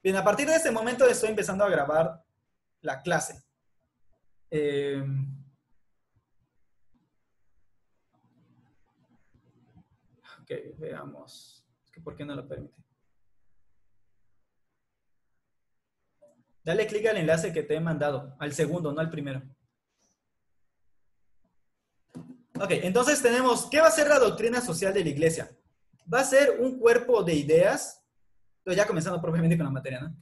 Bien, a partir de este momento estoy empezando a grabar la clase. Ok, veamos. Es que ¿por qué no lo permite? Dale clic al enlace que te he mandado, al segundo, no al primero. Ok, entonces tenemos, ¿qué va a ser la doctrina social de la iglesia? Va a ser un cuerpo de ideas, ya comenzando propiamente con la materia, ¿no?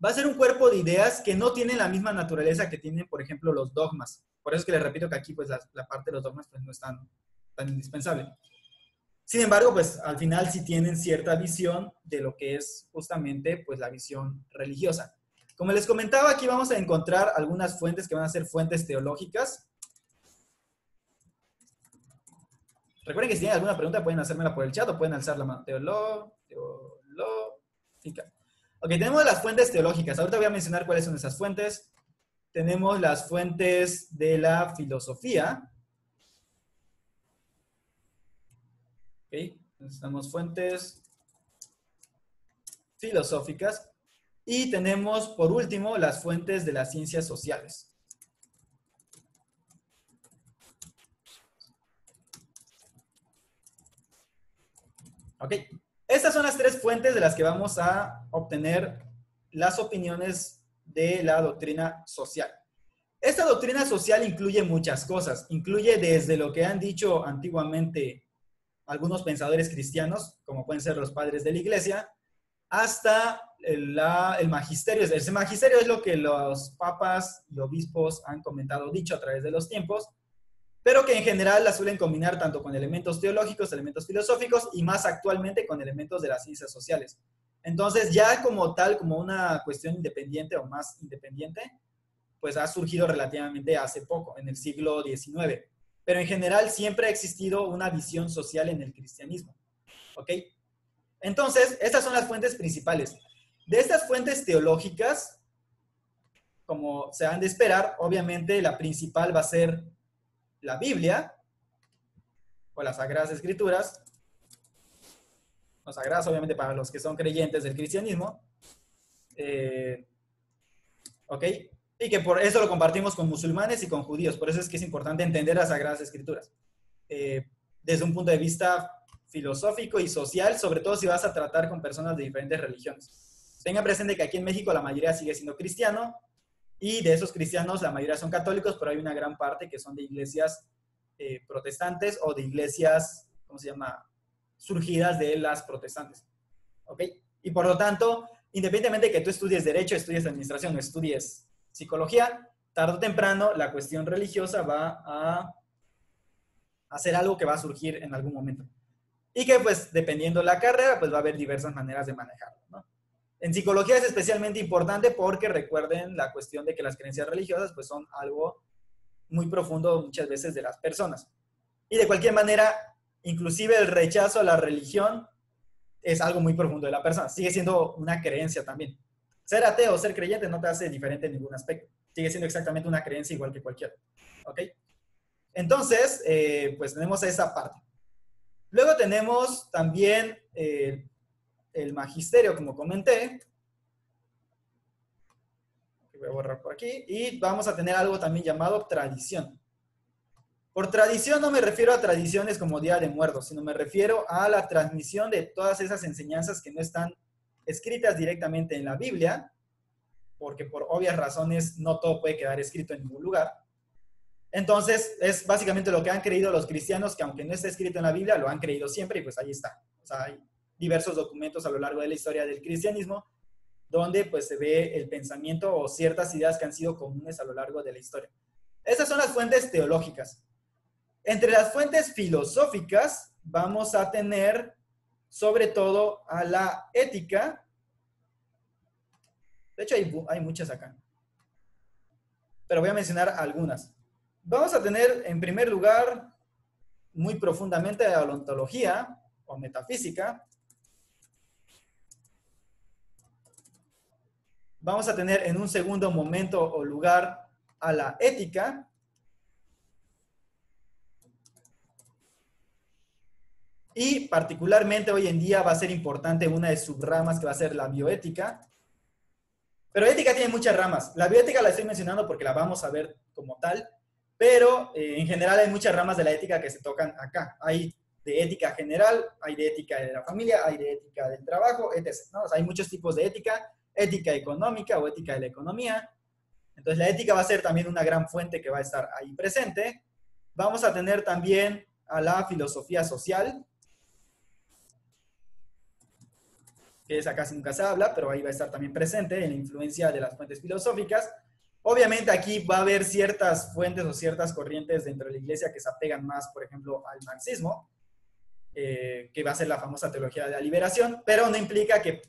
Va a ser un cuerpo de ideas que no tienen la misma naturaleza que tienen, por ejemplo, los dogmas. Por eso es que les repito que aquí, pues, la parte de los dogmas pues, no es tan indispensable. Sin embargo, pues, al final sí tienen cierta visión de lo que es justamente, pues, la visión religiosa. Como les comentaba, aquí vamos a encontrar algunas fuentes que van a ser fuentes teológicas. Recuerden que si tienen alguna pregunta pueden hacérmela por el chat o pueden alzar la mano. Teológica. Ok, tenemos las fuentes teológicas. Ahorita voy a mencionar cuáles son esas fuentes. Tenemos las fuentes de la filosofía. Ok, necesitamos fuentes filosóficas. Y tenemos, por último, las fuentes de las ciencias sociales. Ok, estas son las tres fuentes de las que vamos a obtener las opiniones de la doctrina social. Esta doctrina social incluye muchas cosas. Incluye desde lo que han dicho antiguamente algunos pensadores cristianos, como pueden ser los padres de la iglesia, hasta el magisterio. Ese magisterio es lo que los papas y obispos han comentado, dicho a través de los tiempos, pero que en general la suelen combinar tanto con elementos teológicos, elementos filosóficos y más actualmente con elementos de las ciencias sociales. Entonces, ya como tal, como una cuestión independiente o más independiente, pues ha surgido relativamente hace poco, en el siglo XIX. Pero en general siempre ha existido una visión social en el cristianismo. ¿Ok? Entonces, estas son las fuentes principales. De estas fuentes teológicas, como se han de esperar, obviamente la principal va a ser la Biblia o las Sagradas Escrituras. Las Sagradas, obviamente, para los que son creyentes del cristianismo. ¿Ok? Y que por eso lo compartimos con musulmanes y con judíos. Por eso es que es importante entender las Sagradas Escrituras. Desde un punto de vista filosófico y social, sobre todo si vas a tratar con personas de diferentes religiones. Tengan presente que aquí en México la mayoría sigue siendo cristiano y de esos cristianos la mayoría son católicos, pero hay una gran parte que son de iglesias protestantes o de iglesias, ¿cómo se llama?, surgidas de las protestantes. ¿Ok? Y por lo tanto, independientemente de que tú estudies Derecho, estudies Administración o estudies Psicología, tarde o temprano la cuestión religiosa va a hacer algo que va a surgir en algún momento. Y que pues dependiendo de la carrera, pues va a haber diversas maneras de manejarlo, ¿no? En psicología es especialmente importante porque recuerden la cuestión de que las creencias religiosas pues son algo muy profundo muchas veces de las personas. Y de cualquier manera, inclusive el rechazo a la religión es algo muy profundo de la persona. Sigue siendo una creencia también. Ser ateo o ser creyente no te hace diferente en ningún aspecto. Sigue siendo exactamente una creencia igual que cualquiera. ¿Ok? Entonces, pues tenemos esa parte. Luego tenemos también el magisterio, como comenté. Voy a borrar por aquí. Y vamos a tener algo también llamado tradición. Por tradición no me refiero a tradiciones como Día de Muertos, sino me refiero a la transmisión de todas esas enseñanzas que no están escritas directamente en la Biblia, porque por obvias razones no todo puede quedar escrito en ningún lugar. Entonces, es básicamente lo que han creído los cristianos, que aunque no esté escrito en la Biblia, lo han creído siempre y pues ahí está. O sea, hay diversos documentos a lo largo de la historia del cristianismo donde pues se ve el pensamiento o ciertas ideas que han sido comunes a lo largo de la historia. Estas son las fuentes teológicas. Entre las fuentes filosóficas vamos a tener sobre todo a la ética. De hecho, hay muchas acá. Pero voy a mencionar algunas. Vamos a tener, en primer lugar, muy profundamente la ontología o metafísica. Vamos a tener en un segundo momento o lugar a la ética. Y particularmente hoy en día va a ser importante una de sus ramas que va a ser la bioética. Pero ética tiene muchas ramas. La bioética la estoy mencionando porque la vamos a ver como tal, pero en general hay muchas ramas de la ética que se tocan acá. Hay de ética general, hay de ética de la familia, hay de ética del trabajo, etc., ¿no? O sea, hay muchos tipos de ética, ética económica o ética de la economía. Entonces la ética va a ser también una gran fuente que va a estar ahí presente. Vamos a tener también a la filosofía social, que esa casi nunca se habla, pero ahí va a estar también presente en la influencia de las fuentes filosóficas. Obviamente aquí va a haber ciertas fuentes o ciertas corrientes dentro de la iglesia que se apegan más, por ejemplo, al marxismo, que va a ser la famosa teología de la liberación, pero no implica que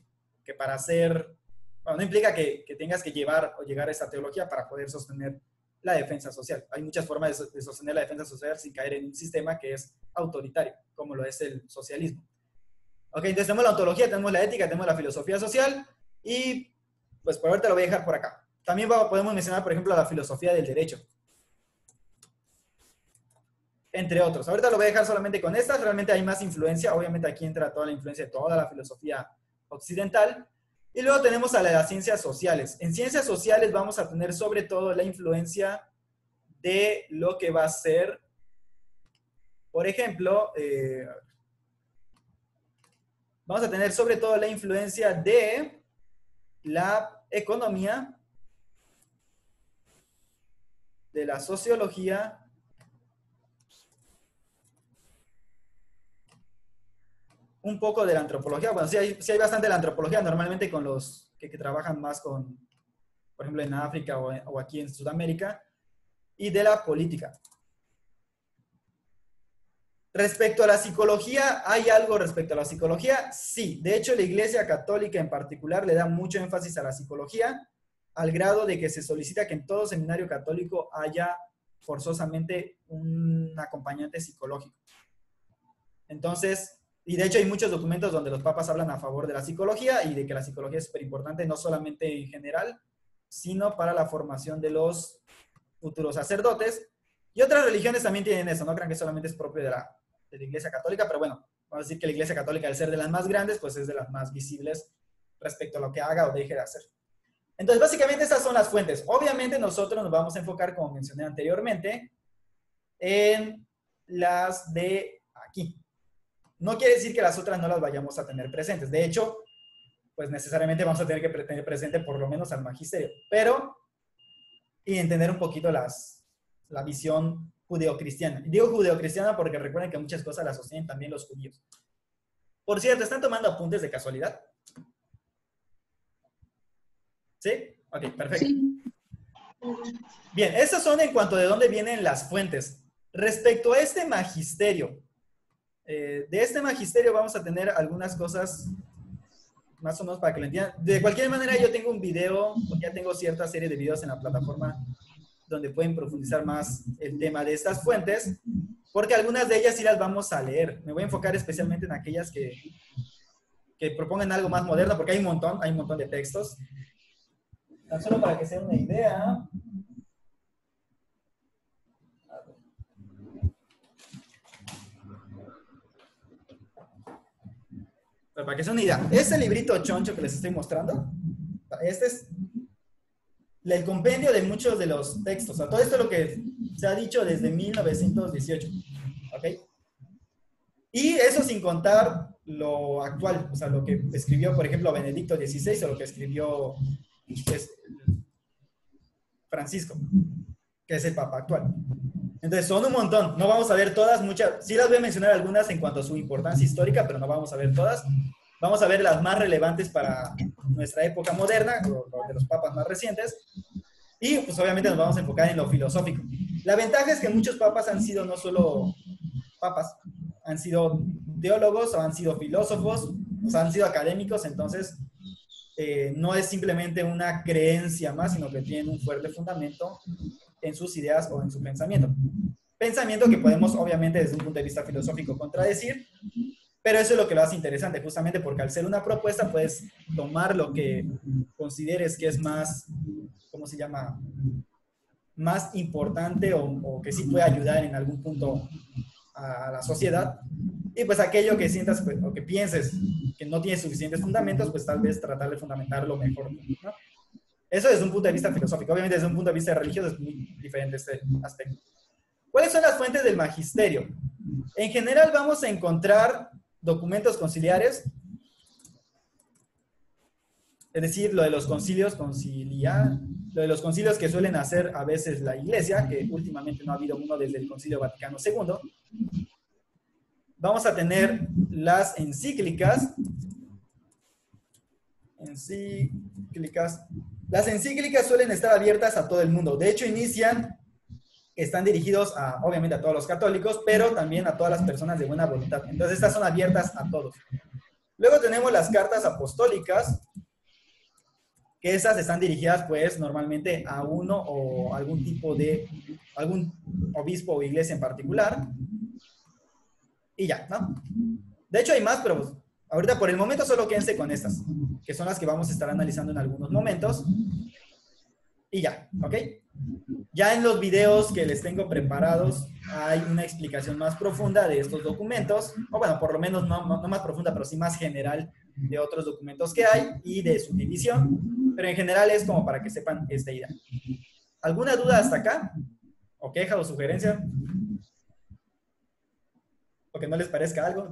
para ser, bueno, no implica que tengas que llevar o llegar a esa teología para poder sostener la defensa social. Hay muchas formas de sostener la defensa social sin caer en un sistema que es autoritario, como lo es el socialismo. Ok, entonces tenemos la ontología, tenemos la ética, tenemos la filosofía social y pues por ahorita lo voy a dejar por acá. También podemos mencionar, por ejemplo, la filosofía del derecho, entre otros. Ahorita lo voy a dejar solamente con estas, realmente hay más influencia, obviamente aquí entra toda la influencia de toda la filosofía occidental. Y luego tenemos a las ciencias sociales. En ciencias sociales vamos a tener sobre todo la influencia de lo que va a ser, por ejemplo, vamos a tener sobre todo la influencia de la economía, de la sociología, un poco de la antropología. Bueno, sí hay bastante de la antropología, normalmente con los que trabajan más con, por ejemplo, en África o aquí en Sudamérica, y de la política. Respecto a la psicología, ¿hay algo respecto a la psicología? Sí, de hecho la Iglesia Católica en particular le da mucho énfasis a la psicología, al grado de que se solicita que en todo seminario católico haya forzosamente un acompañante psicológico. Entonces, y de hecho hay muchos documentos donde los papas hablan a favor de la psicología y de que la psicología es súper importante, no solamente en general, sino para la formación de los futuros sacerdotes. Y otras religiones también tienen eso, no crean que solamente es propio de la Iglesia Católica, pero bueno, vamos a decir que la Iglesia Católica, al ser de las más grandes, pues es de las más visibles respecto a lo que haga o deje de hacer. Entonces, básicamente estas son las fuentes. Obviamente nosotros nos vamos a enfocar, como mencioné anteriormente, en las de aquí. No quiere decir que las otras no las vayamos a tener presentes. De hecho, pues necesariamente vamos a tener que tener presente por lo menos al magisterio, pero y entender un poquito la visión judeocristiana. Y digo judeocristiana porque recuerden que muchas cosas las sostienen también los judíos. Por cierto, ¿están tomando apuntes de casualidad? ¿Sí? Ok, perfecto. Sí. Bien, esas son en cuanto de dónde vienen las fuentes. Respecto a este magisterio, de este magisterio vamos a tener algunas cosas más o menos para que lo entiendan. De cualquier manera, yo tengo un video, ya tengo cierta serie de videos en la plataforma donde pueden profundizar más el tema de estas fuentes, porque algunas de ellas sí las vamos a leer. Me voy a enfocar especialmente en aquellas que propongan algo más moderno, porque hay un montón de textos. Tan solo para que se den una idea. Pero para que se den una idea, este librito choncho que les estoy mostrando, este es el compendio de muchos de los textos. O sea, todo esto es lo que se ha dicho desde 1918. ¿Ok? Y eso sin contar lo actual, o sea, lo que escribió, por ejemplo, Benedicto XVI o lo que escribió Francisco, que es el Papa actual. Entonces, son un montón. No vamos a ver todas, muchas. Sí las voy a mencionar algunas en cuanto a su importancia histórica, pero no vamos a ver todas. Vamos a ver las más relevantes para nuestra época moderna, o de los papas más recientes. Y, pues, obviamente nos vamos a enfocar en lo filosófico. La ventaja es que muchos papas han sido no solo papas, han sido teólogos o han sido filósofos, o sea, han sido académicos, entonces no es simplemente una creencia más, sino que tienen un fuerte fundamento en sus ideas o en su pensamiento. Pensamiento que podemos, obviamente, desde un punto de vista filosófico contradecir, pero eso es lo que lo hace interesante, justamente porque al ser una propuesta puedes tomar lo que consideres que es más, ¿cómo se llama?, más importante o que sí puede ayudar en algún punto a la sociedad, y pues aquello que sientas o que pienses que no tiene suficientes fundamentos, pues tal vez tratar de fundamentarlo mejor, ¿no? Eso desde un punto de vista filosófico. Obviamente desde un punto de vista religioso es muy diferente este aspecto. ¿Cuáles son las fuentes del magisterio? En general vamos a encontrar documentos conciliares, es decir, lo de los concilios lo de los concilios que suelen hacer a veces la Iglesia, que últimamente no ha habido uno desde el Concilio Vaticano II. Vamos a tener las encíclicas. Las encíclicas suelen estar abiertas a todo el mundo. De hecho, están dirigidos obviamente a todos los católicos, pero también a todas las personas de buena voluntad. Entonces, estas son abiertas a todos. Luego tenemos las cartas apostólicas, que esas están dirigidas, pues, normalmente a uno o algún obispo o iglesia en particular. Y ya, ¿no? De hecho, hay más, pero ahorita por el momento solo quédense con estas, que son las que vamos a estar analizando en algunos momentos. Y ya, ¿ok? Ya en los videos que les tengo preparados hay una explicación más profunda de estos documentos, o bueno, por lo menos no más profunda, pero sí más general de otros documentos que hay y de su división, pero en general es como para que sepan esta idea. ¿Alguna duda hasta acá? ¿O queja o sugerencia? ¿O que no les parezca algo?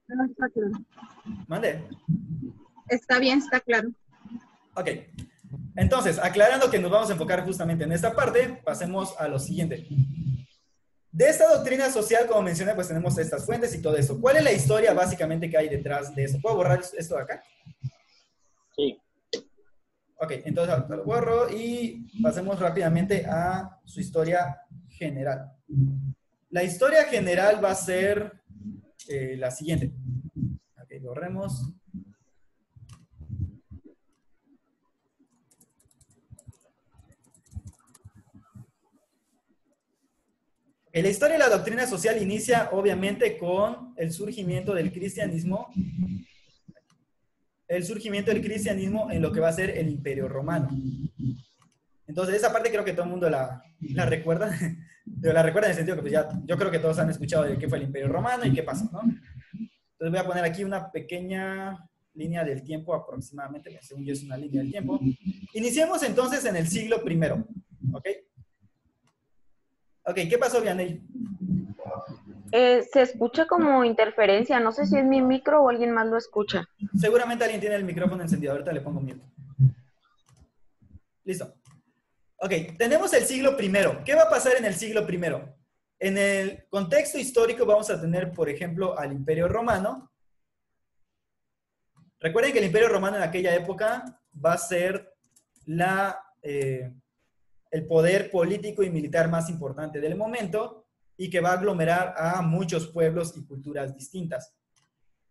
No, está claro. Mande. Está bien, está claro. Ok. Entonces, aclarando que nos vamos a enfocar justamente en esta parte, pasemos a lo siguiente. De esta doctrina social, como mencioné, pues tenemos estas fuentes y todo eso. ¿Cuál es la historia básicamente que hay detrás de eso? ¿Puedo borrar esto de acá? Sí. Ok, entonces lo borro y pasemos rápidamente a su historia general. La historia general va a ser la siguiente. Ok, borremos. La historia de la doctrina social inicia obviamente con el surgimiento del cristianismo. El surgimiento del cristianismo en lo que va a ser el Imperio Romano. Entonces, esa parte creo que todo el mundo la recuerda. Pero la recuerda en el sentido que pues ya, yo creo que todos han escuchado de qué fue el Imperio Romano y qué pasó, ¿no? Entonces voy a poner aquí una pequeña línea del tiempo aproximadamente, según yo es una línea del tiempo. Iniciemos entonces en el siglo I, ¿ok? Ok, ¿qué pasó, Vianey? Se escucha como interferencia, no sé si es mi micro o alguien más lo escucha. Seguramente alguien tiene el micrófono encendido, ahorita le pongo mute. Listo. Ok, tenemos el siglo I. ¿Qué va a pasar en el siglo I? En el contexto histórico vamos a tener, por ejemplo, al Imperio Romano. Recuerden que el Imperio Romano en aquella época va a ser el poder político y militar más importante del momento y que va a aglomerar a muchos pueblos y culturas distintas.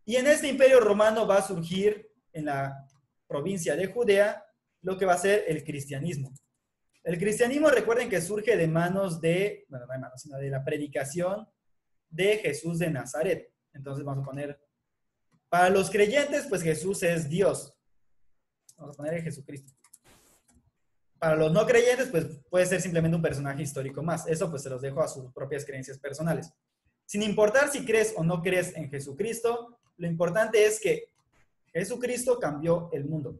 Y en este Imperio Romano va a surgir en la provincia de Judea lo que va a ser el cristianismo. El cristianismo, recuerden que surge de manos de, bueno, no de manos, sino de la predicación de Jesús de Nazaret. Entonces vamos a poner, para los creyentes, pues Jesús es Dios. Vamos a poner Jesucristo. Para los no creyentes, pues puede ser simplemente un personaje histórico más. Eso pues se los dejo a sus propias creencias personales. Sin importar si crees o no crees en Jesucristo, lo importante es que Jesucristo cambió el mundo.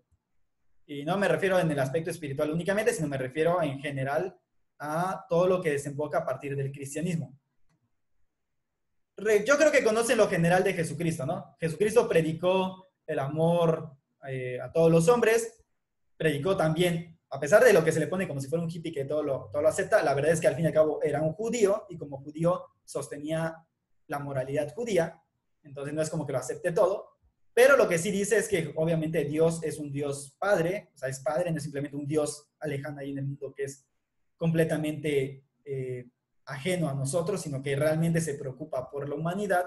Y no me refiero en el aspecto espiritual únicamente, sino me refiero en general a todo lo que desemboca a partir del cristianismo. Yo creo que conocen lo general de Jesucristo, ¿no? Jesucristo predicó el amor a todos los hombres, predicó también, a pesar de lo que se le pone como si fuera un hippie que todo lo acepta, la verdad es que al fin y al cabo era un judío y como judío sostenía la moralidad judía, entonces no es como que lo acepte todo. Pero lo que sí dice es que obviamente Dios es un Dios padre, o sea, es padre, no es simplemente un Dios alejado ahí en el mundo que es completamente ajeno a nosotros, sino que realmente se preocupa por la humanidad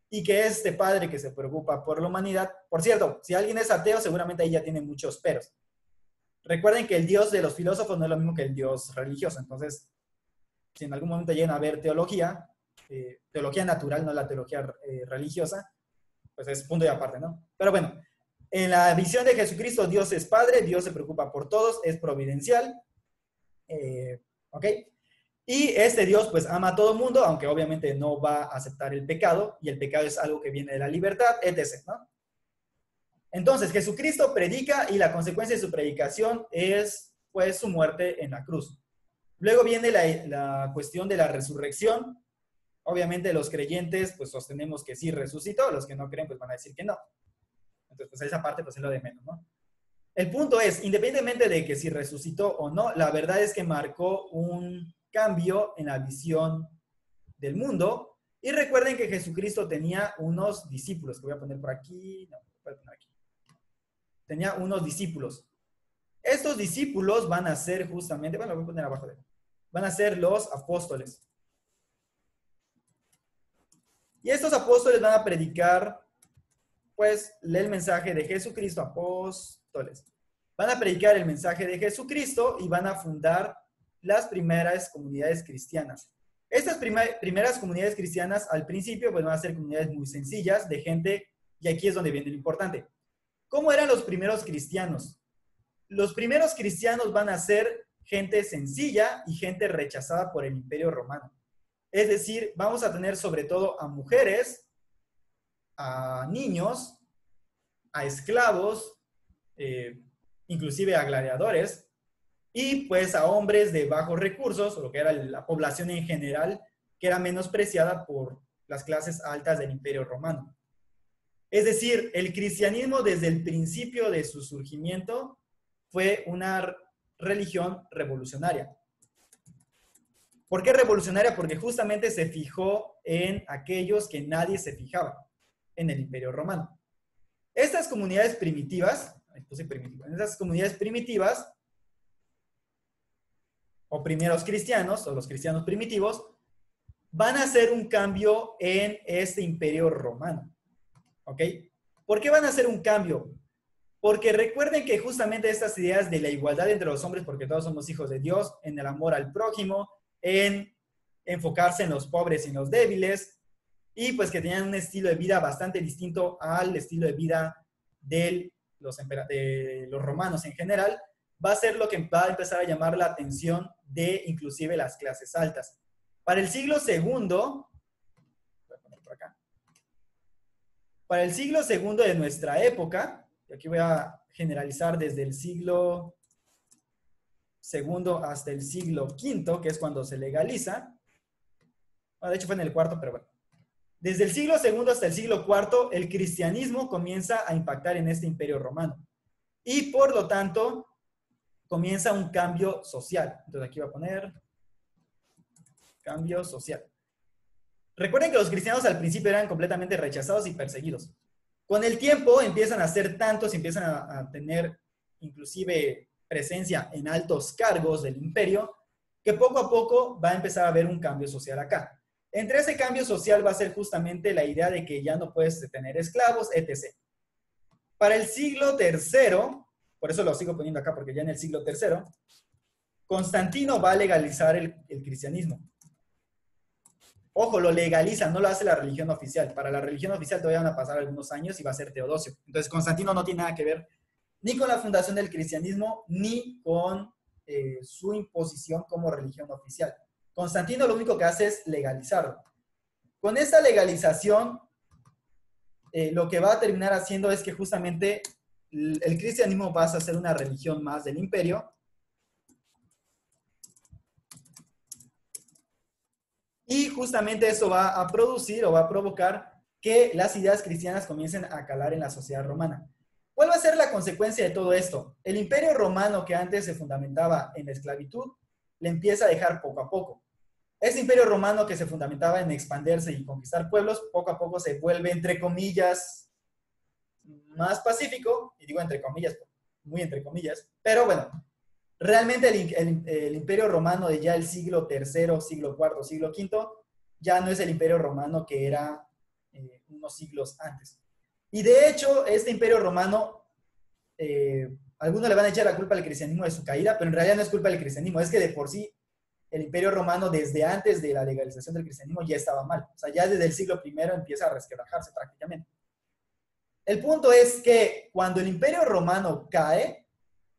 y que este padre que se preocupa por la humanidad, por cierto, si alguien es ateo, seguramente ahí ya tiene muchos peros. Recuerden que el Dios de los filósofos no es lo mismo que el Dios religioso, entonces, si en algún momento llegan a ver teología, teología natural, no la teología religiosa, pues es punto y aparte, ¿no? Pero bueno, en la visión de Jesucristo, Dios es Padre, Dios se preocupa por todos, es providencial, ¿ok? Y este Dios pues ama a todo el mundo, aunque obviamente no va a aceptar el pecado, y el pecado es algo que viene de la libertad, etc., ¿no? Entonces, Jesucristo predica y la consecuencia de su predicación es, pues, su muerte en la cruz. Luego viene la cuestión de la resurrección. Obviamente los creyentes, pues, sostenemos que sí resucitó. Los que no creen, pues, van a decir que no. Entonces, pues, esa parte, pues, es lo de menos, ¿no? El punto es, independientemente de que si resucitó o no, la verdad es que marcó un cambio en la visión del mundo. Y recuerden que Jesucristo tenía unos discípulos, que voy a poner por aquí, no, voy a poner aquí. Tenía unos discípulos. Estos discípulos van a ser justamente, bueno, lo voy a poner abajo de él, van a ser los apóstoles. Y estos apóstoles van a predicar, pues, el mensaje de Jesucristo, apóstoles. Van a predicar el mensaje de Jesucristo y van a fundar las primeras comunidades cristianas. Estas primeras comunidades cristianas, al principio, pues, van a ser comunidades muy sencillas de gente, y aquí es donde viene lo importante. ¿Cómo eran los primeros cristianos? Los primeros cristianos van a ser gente sencilla y gente rechazada por el Imperio Romano. Es decir, vamos a tener sobre todo a mujeres, a niños, a esclavos, inclusive a gladiadores, y pues a hombres de bajos recursos, o lo que era la población en general, que era menospreciada por las clases altas del Imperio Romano. Es decir, el cristianismo desde el principio de su surgimiento fue una religión revolucionaria. ¿Por qué revolucionaria? Porque justamente se fijó en aquellos que nadie se fijaba en el Imperio Romano. Estas comunidades primitivas, esas comunidades primitivas, o primeros cristianos, o los cristianos primitivos, van a hacer un cambio en este Imperio Romano. ¿Ok? ¿Por qué van a hacer un cambio? Porque recuerden que justamente estas ideas de la igualdad entre los hombres, porque todos somos hijos de Dios, en el amor al prójimo, en enfocarse en los pobres y en los débiles, y pues que tenían un estilo de vida bastante distinto al estilo de vida de los romanos en general, va a ser lo que va a empezar a llamar la atención de inclusive las clases altas. Para el siglo segundo, voy a poner por acá, para el siglo segundo de nuestra época, y aquí voy a generalizar desde el siglo segundo hasta el siglo quinto, que es cuando se legaliza. Bueno, de hecho fue en el cuarto, pero bueno. Desde el siglo segundo hasta el siglo cuarto, el cristianismo comienza a impactar en este imperio romano. Y por lo tanto, comienza un cambio social. Entonces aquí voy a poner cambio social. Recuerden que los cristianos al principio eran completamente rechazados y perseguidos. Con el tiempo empiezan a ser tantos, empiezan a tener inclusive presencia en altos cargos del imperio, que poco a poco va a empezar a haber un cambio social acá. Entre ese cambio social va a ser justamente la idea de que ya no puedes tener esclavos, etc. Para el siglo III, por eso lo sigo poniendo acá, porque ya en el siglo III, Constantino va a legalizar el cristianismo. Ojo, lo legaliza, no lo hace la religión oficial. Para la religión oficial todavía van a pasar algunos años y va a ser Teodosio. Entonces, Constantino no tiene nada que ver ni con la fundación del cristianismo, ni con su imposición como religión oficial. Constantino lo único que hace es legalizarlo. Con esta legalización, lo que va a terminar haciendo es que justamente el cristianismo pasa a ser una religión más del imperio. Y justamente eso va a producir o va a provocar que las ideas cristianas comiencen a calar en la sociedad romana. ¿Cuál va a ser la consecuencia de todo esto? El imperio romano, que antes se fundamentaba en la esclavitud, le empieza a dejar poco a poco. Ese imperio romano que se fundamentaba en expandirse y conquistar pueblos, poco a poco se vuelve, entre comillas, más pacífico, y digo entre comillas, muy entre comillas, pero bueno, realmente el imperio romano de ya el siglo III, siglo IV, siglo V, ya no es el imperio romano que era unos siglos antes. Y de hecho, este imperio romano, algunos le van a echar la culpa al cristianismo de su caída, pero en realidad no es culpa del cristianismo, es que de por sí el imperio romano desde antes de la legalización del cristianismo ya estaba mal. O sea, ya desde el siglo I empieza a resquebrajarse prácticamente. El punto es que cuando el imperio romano cae,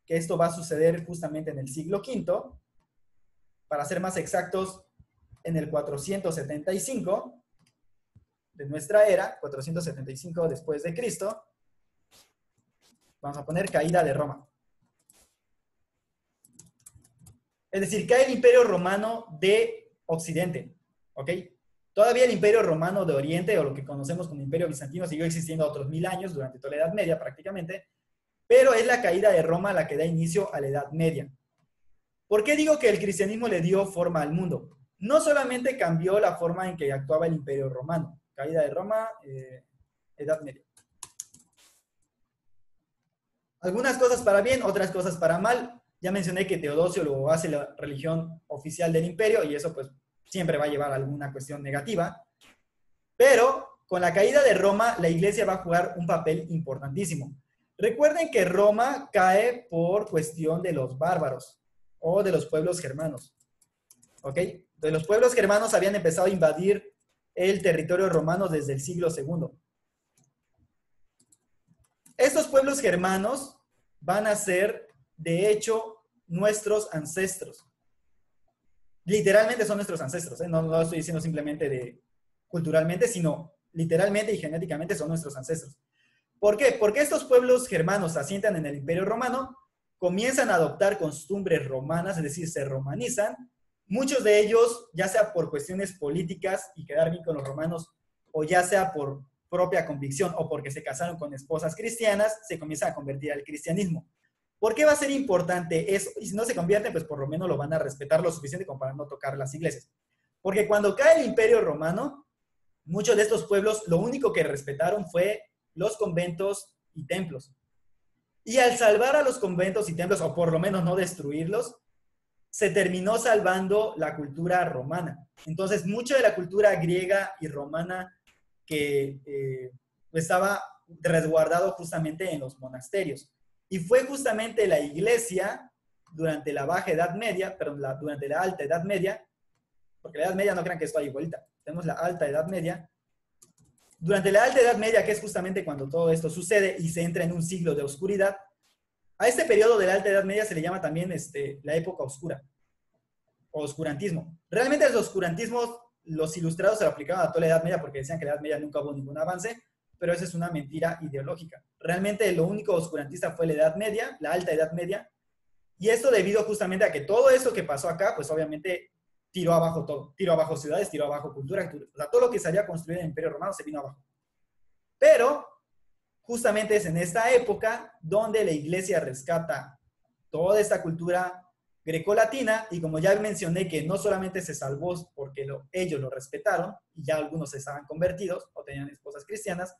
que esto va a suceder justamente en el siglo V, para ser más exactos, en el 475 de nuestra era, 475 después de Cristo, Vamos a poner caída de Roma. Es decir, cae el Imperio Romano de Occidente, ¿ok? Todavía el Imperio Romano de Oriente, o lo que conocemos como Imperio Bizantino, siguió existiendo otros 1000 años, durante toda la Edad Media prácticamente, pero es la caída de Roma la que da inicio a la Edad Media. ¿Por qué digo que el cristianismo le dio forma al mundo? No solamente cambió la forma en que actuaba el Imperio Romano, caída de Roma, Edad Media. Algunas cosas para bien, otras cosas para mal. Ya mencioné que Teodosio lo hace la religión oficial del imperio y eso pues siempre va a llevar a alguna cuestión negativa. Pero con la caída de Roma, la iglesia va a jugar un papel importantísimo. Recuerden que Roma cae por cuestión de los bárbaros o de los pueblos germanos. ¿Ok? Entonces, los pueblos germanos habían empezado a invadir el territorio romano desde el siglo II. Estos pueblos germanos van a ser, de hecho, nuestros ancestros. Literalmente son nuestros ancestros, ¿eh? No lo estoy diciendo simplemente culturalmente, sino literalmente y genéticamente son nuestros ancestros. ¿Por qué? Porque estos pueblos germanos se asientan en el Imperio Romano, comienzan a adoptar costumbres romanas, es decir, se romanizan. Muchos de ellos, ya sea por cuestiones políticas y quedar bien con los romanos, o ya sea por propia convicción o porque se casaron con esposas cristianas, se comienzan a convertir al cristianismo. ¿Por qué va a ser importante eso? Y si no se convierten, pues por lo menos lo van a respetar lo suficiente como para no tocar las iglesias. Porque cuando cae el Imperio Romano, muchos de estos pueblos lo único que respetaron fue los conventos y templos. Y al salvar a los conventos y templos, o por lo menos no destruirlos, se terminó salvando la cultura romana. Entonces, mucha de la cultura griega y romana que estaba resguardado justamente en los monasterios. Y fue justamente la iglesia durante la Baja Edad Media, perdón, durante la Alta Edad Media, porque la Edad Media no crean que esto hay vuelta, tenemos la Alta Edad Media. Durante la Alta Edad Media, que es justamente cuando todo esto sucede y se entra en un siglo de oscuridad, a este periodo de la Alta Edad Media se le llama también la época oscura, o oscurantismo. Realmente los oscurantismos, los ilustrados se lo aplicaban a toda la Edad Media porque decían que en la Edad Media nunca hubo ningún avance, pero esa es una mentira ideológica. Realmente lo único oscurantista fue la Edad Media, la Alta Edad Media, y esto debido justamente a que todo esto que pasó acá, pues obviamente tiró abajo todo. Tiró abajo ciudades, tiró abajo cultura, o sea, todo lo que se había construido en el Imperio Romano se vino abajo. Pero justamente es en esta época donde la iglesia rescata toda esta cultura grecolatina, y como ya mencioné que no solamente se salvó porque ellos lo respetaron, y ya algunos estaban convertidos o tenían esposas cristianas,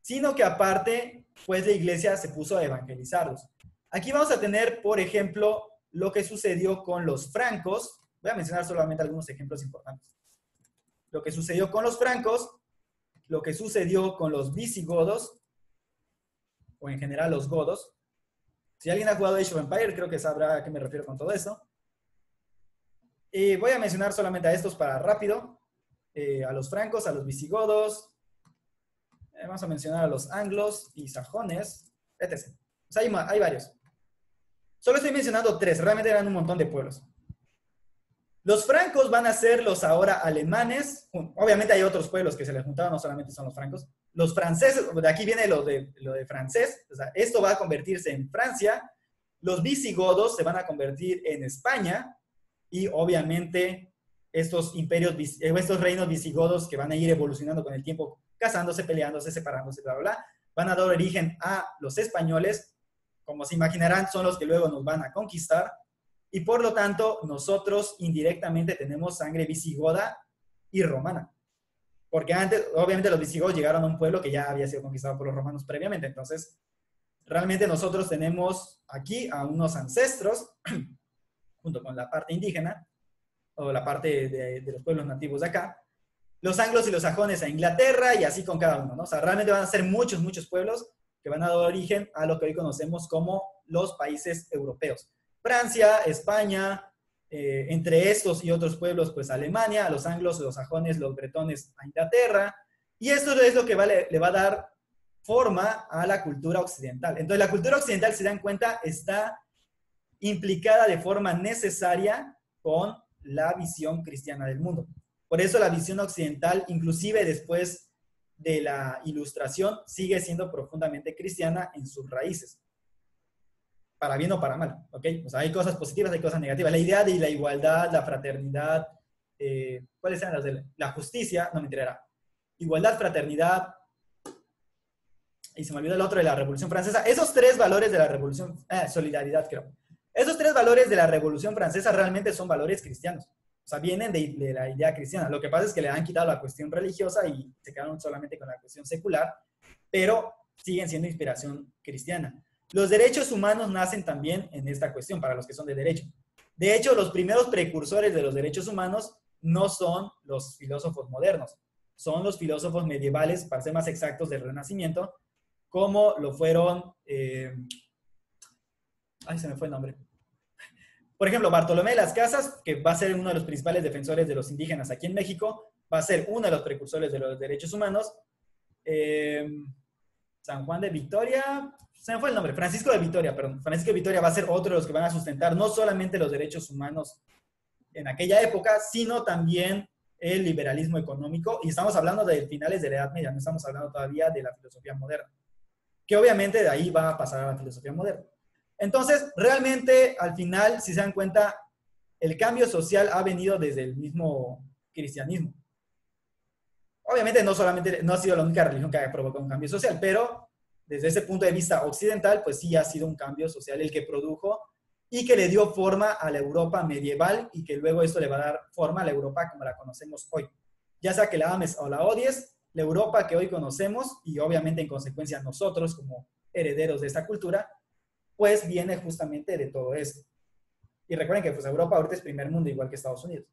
sino que aparte, pues la iglesia se puso a evangelizarlos. Aquí vamos a tener, por ejemplo, lo que sucedió con los francos. Voy a mencionar solamente algunos ejemplos importantes. Lo que sucedió con los francos, lo que sucedió con los visigodos, o en general los godos. Si alguien ha jugado Age of Empires, creo que sabrá a qué me refiero con todo esto. Y voy a mencionar solamente a estos para rápido. A los francos, a los visigodos. Vamos a mencionar a los anglos y sajones, etc. O sea, hay varios. Solo estoy mencionando 3, realmente eran un montón de pueblos. Los francos van a ser los ahora alemanes. Obviamente hay otros pueblos que se les juntaron, no solamente son los francos. Los franceses, de aquí viene lo de francés, o sea, esto va a convertirse en Francia. Los visigodos se van a convertir en España, y obviamente estos reinos visigodos que van a ir evolucionando con el tiempo, casándose, peleándose, separándose, bla, bla, bla, van a dar origen a los españoles. Como se imaginarán, son los que luego nos van a conquistar, y por lo tanto nosotros indirectamente tenemos sangre visigoda y romana. Porque antes, obviamente, los visigodos llegaron a un pueblo que ya había sido conquistado por los romanos previamente. Entonces, realmente nosotros tenemos aquí a unos ancestros, junto con la parte indígena, o la parte de los pueblos nativos de acá, los anglos y los sajones a Inglaterra, y así con cada uno, ¿no? O sea, realmente van a ser muchos, muchos pueblos que van a dar origen a lo que hoy conocemos como los países europeos. Francia, España, entre estos y otros pueblos, pues Alemania, a los anglos, los sajones, los bretones a Inglaterra, y esto es lo que le va a dar forma a la cultura occidental. Entonces, la cultura occidental, si dan cuenta, está implicada de forma necesaria con la visión cristiana del mundo. Por eso la visión occidental, inclusive después de la Ilustración sigue siendo profundamente cristiana en sus raíces, para bien o para mal, ¿ok? O sea, hay cosas positivas, hay cosas negativas. La idea de la igualdad, la fraternidad, ¿cuáles eran las de la justicia? No me enterará. Igualdad, fraternidad, y se me olvidó el otro de la Revolución Francesa. Esos tres valores de la Revolución, solidaridad creo. Esos tres valores de la Revolución Francesa realmente son valores cristianos. O sea, vienen de la idea cristiana. Lo que pasa es que le han quitado la cuestión religiosa y se quedaron solamente con la cuestión secular, pero siguen siendo inspiración cristiana. Los derechos humanos nacen también en esta cuestión, para los que son de derecho. De hecho, los primeros precursores de los derechos humanos no son los filósofos modernos, son los filósofos medievales, para ser más exactos, del Renacimiento, como lo fueron... ay, se me fue el nombre. Por ejemplo, Bartolomé de las Casas, que va a ser uno de los principales defensores de los indígenas aquí en México, va a ser uno de los precursores de los derechos humanos. San Juan de Victoria, se me fue el nombre, Francisco de Vitoria, perdón. Francisco de Vitoria va a ser otro de los que van a sustentar no solamente los derechos humanos en aquella época, sino también el liberalismo económico. Y estamos hablando de finales de la Edad Media, no estamos hablando todavía de la filosofía moderna, que obviamente de ahí va a pasar a la filosofía moderna. Entonces, realmente, al final, si se dan cuenta, el cambio social ha venido desde el mismo cristianismo. Obviamente, no ha sido la única religión que haya provocado un cambio social, pero desde ese punto de vista occidental, pues sí ha sido un cambio social el que produjo y que le dio forma a la Europa medieval y que luego esto le va a dar forma a la Europa como la conocemos hoy. Ya sea que la ames o la odies, la Europa que hoy conocemos, y obviamente en consecuencia nosotros como herederos de esta cultura, pues viene justamente de todo esto. Y recuerden que pues Europa ahorita es primer mundo, igual que Estados Unidos.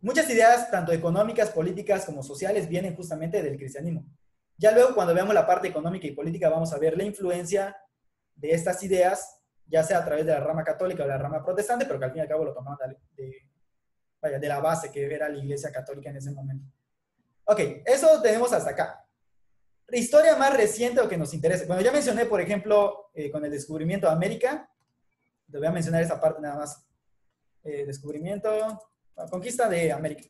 Muchas ideas, tanto económicas, políticas como sociales, vienen justamente del cristianismo. Ya luego, cuando veamos la parte económica y política, vamos a ver la influencia de estas ideas, ya sea a través de la rama católica o la rama protestante, pero que al fin y al cabo lo tomaban de la base que era la Iglesia Católica en ese momento. Ok, eso tenemos hasta acá. La historia más reciente o que nos interesa. Bueno, ya mencioné, por ejemplo, con el descubrimiento de América. Les voy a mencionar esta parte nada más. Descubrimiento, conquista de América.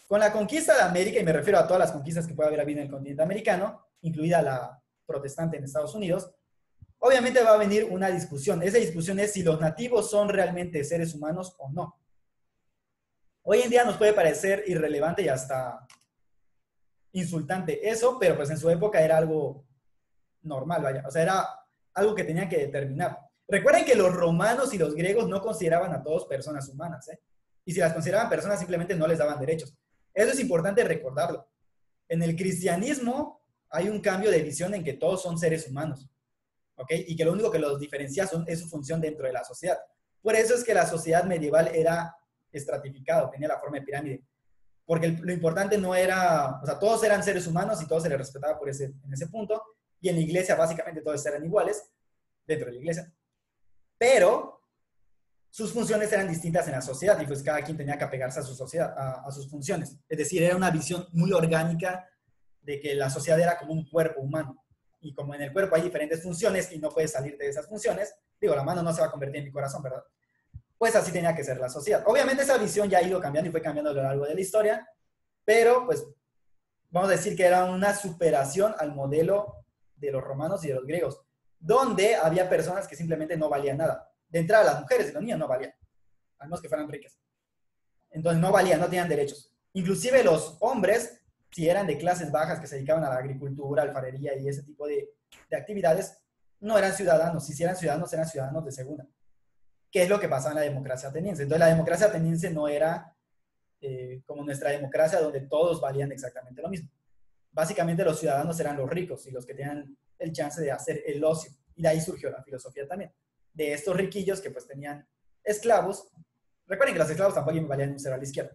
Con la conquista de América, y me refiero a todas las conquistas que puede haber habido en el continente americano, incluida la protestante en Estados Unidos, obviamente va a venir una discusión. Esa discusión es si los nativos son realmente seres humanos o no. Hoy en día nos puede parecer irrelevante y hasta insultante eso, pero pues en su época era algo normal, vaya. O sea, era algo que tenían que determinar. Recuerden que los romanos y los griegos no consideraban a todos personas humanas, ¿eh? Y si las consideraban personas, simplemente no les daban derechos. Eso es importante recordarlo. En el cristianismo hay un cambio de visión en que todos son seres humanos, ¿ok? Y que lo único que los diferencia es su función dentro de la sociedad. Por eso es que la sociedad medieval era estratificado, tenía la forma de pirámide. Porque lo importante no era, o sea, todos eran seres humanos y todos se les respetaba en ese punto. Y en la iglesia básicamente todos eran iguales, dentro de la iglesia. Pero sus funciones eran distintas en la sociedad y pues cada quien tenía que apegarse a su sociedad, a sus funciones. Es decir, era una visión muy orgánica de que la sociedad era como un cuerpo humano. Y como en el cuerpo hay diferentes funciones y no puedes salir de esas funciones, digo, la mano no se va a convertir en mi corazón, ¿verdad? Pues así tenía que ser la sociedad. Obviamente esa visión ya ha ido cambiando y fue cambiando a lo largo de la historia, pero pues vamos a decir que era una superación al modelo de los romanos y de los griegos, donde había personas que simplemente no valían nada. De entrada, las mujeres y los niños no valían, a menos que fueran ricas. Entonces no valían, no tenían derechos. Inclusive los hombres, si eran de clases bajas que se dedicaban a la agricultura, alfarería y ese tipo de actividades, no eran ciudadanos. Y si eran ciudadanos de segunda. ¿Qué es lo que pasaba en la democracia ateniense? Entonces la democracia ateniense no era como nuestra democracia, donde todos valían exactamente lo mismo. Básicamente los ciudadanos eran los ricos y los que tenían el chance de hacer el ocio. Y de ahí surgió la filosofía también. De estos riquillos que pues tenían esclavos. Recuerden que los esclavos tampoco valían un cero a la izquierda.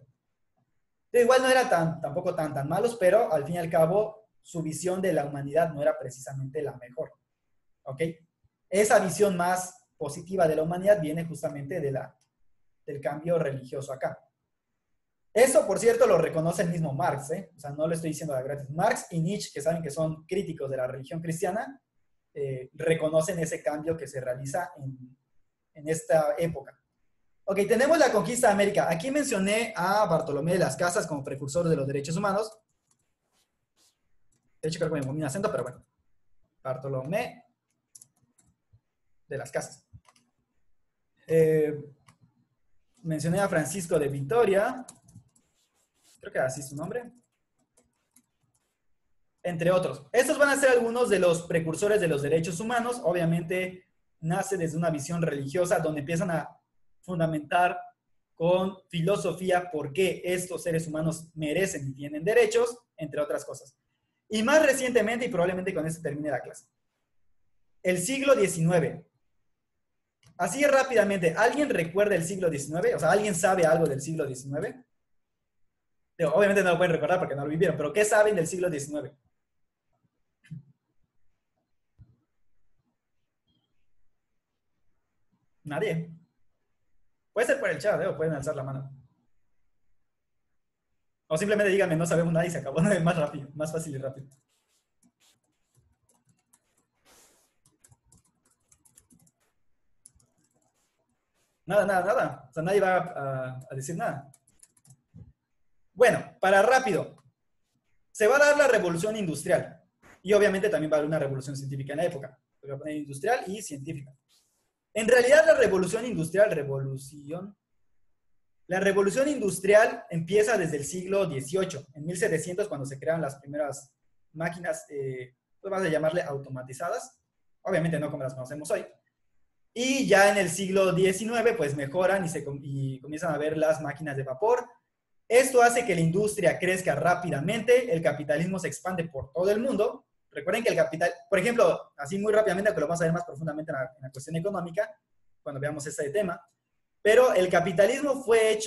Entonces, igual no eran tampoco tan malos, pero al fin y al cabo su visión de la humanidad no era precisamente la mejor. ¿Ok? Esa visión más positiva de la humanidad viene justamente del cambio religioso acá. Eso, por cierto, lo reconoce el mismo Marx, ¿eh? O sea, no lo estoy diciendo de gratis. Marx y Nietzsche, que saben que son críticos de la religión cristiana, reconocen ese cambio que se realiza en esta época. Ok, tenemos la conquista de América. Aquí mencioné a Bartolomé de las Casas como precursor de los derechos humanos. De hecho, creo que me comí un acento, pero bueno. Bartolomé de las Casas. Mencioné a Francisco de Vitoria. Creo que así es su nombre. Entre otros. Estos van a ser algunos de los precursores de los derechos humanos. Obviamente, nace desde una visión religiosa donde empiezan a fundamentar con filosofía por qué estos seres humanos merecen y tienen derechos, entre otras cosas. Y más recientemente, y probablemente con esto termine la clase, el siglo XIX. Así rápidamente, ¿alguien recuerda el siglo XIX? O sea, ¿alguien sabe algo del siglo XIX? Obviamente no lo pueden recordar porque no lo vivieron, pero ¿qué saben del siglo XIX? Nadie. Puede ser por el chat, o pueden alzar la mano. O simplemente díganme, no sabemos nada y se acabó. Más rápido, más fácil y rápido. Nada, nada, nada. O sea, nadie va a decir nada. Bueno, para rápido. Se va a dar la revolución industrial. Y obviamente también va a haber una revolución científica en la época. Voy a poner industrial y científica. En realidad la revolución industrial, la revolución industrial empieza desde el siglo XVIII, en 1700, cuando se crean las primeras máquinas, pues vamos a llamarle automatizadas, obviamente no como las conocemos hoy. Y ya en el siglo XIX, pues mejoran y comienzan a ver las máquinas de vapor. Esto hace que la industria crezca rápidamente, el capitalismo se expande por todo el mundo. Recuerden que el capital, por ejemplo, así muy rápidamente, que lo vamos a ver más profundamente en la cuestión económica, cuando veamos este tema, pero el capitalismo fue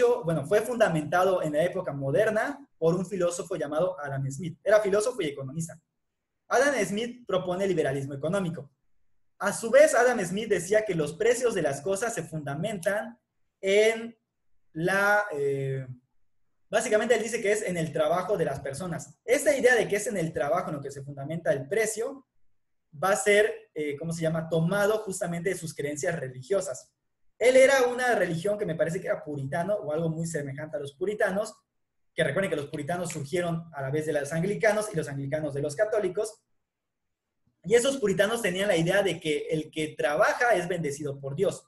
fundamentado en la época moderna por un filósofo llamado Adam Smith. Era filósofo y economista. Adam Smith propone el liberalismo económico. A su vez, Adam Smith decía que los precios de las cosas se fundamentan en básicamente él dice que es en el trabajo de las personas. Esta idea de que es en el trabajo en lo que se fundamenta el precio va a ser, tomado justamente de sus creencias religiosas. Él era una religión que me parece que era puritano o algo muy semejante a los puritanos, que recuerden que los puritanos surgieron a la vez de los anglicanos y los anglicanos de los católicos. Y esos puritanos tenían la idea de que el que trabaja es bendecido por Dios.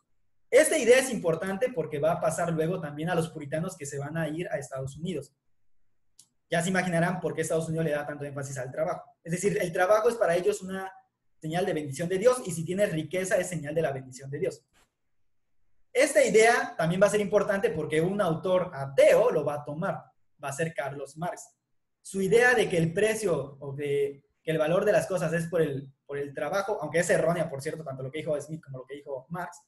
Esta idea es importante porque va a pasar luego también a los puritanos que se van a ir a Estados Unidos. Ya se imaginarán por qué Estados Unidos le da tanto énfasis al trabajo. Es decir, el trabajo es para ellos una señal de bendición de Dios y si tienes riqueza es señal de la bendición de Dios. Esta idea también va a ser importante porque un autor ateo lo va a tomar. Va a ser Carlos Marx. Su idea de que el precio o que el valor de las cosas es por el trabajo, aunque es errónea, por cierto, tanto lo que dijo Smith como lo que dijo Marx,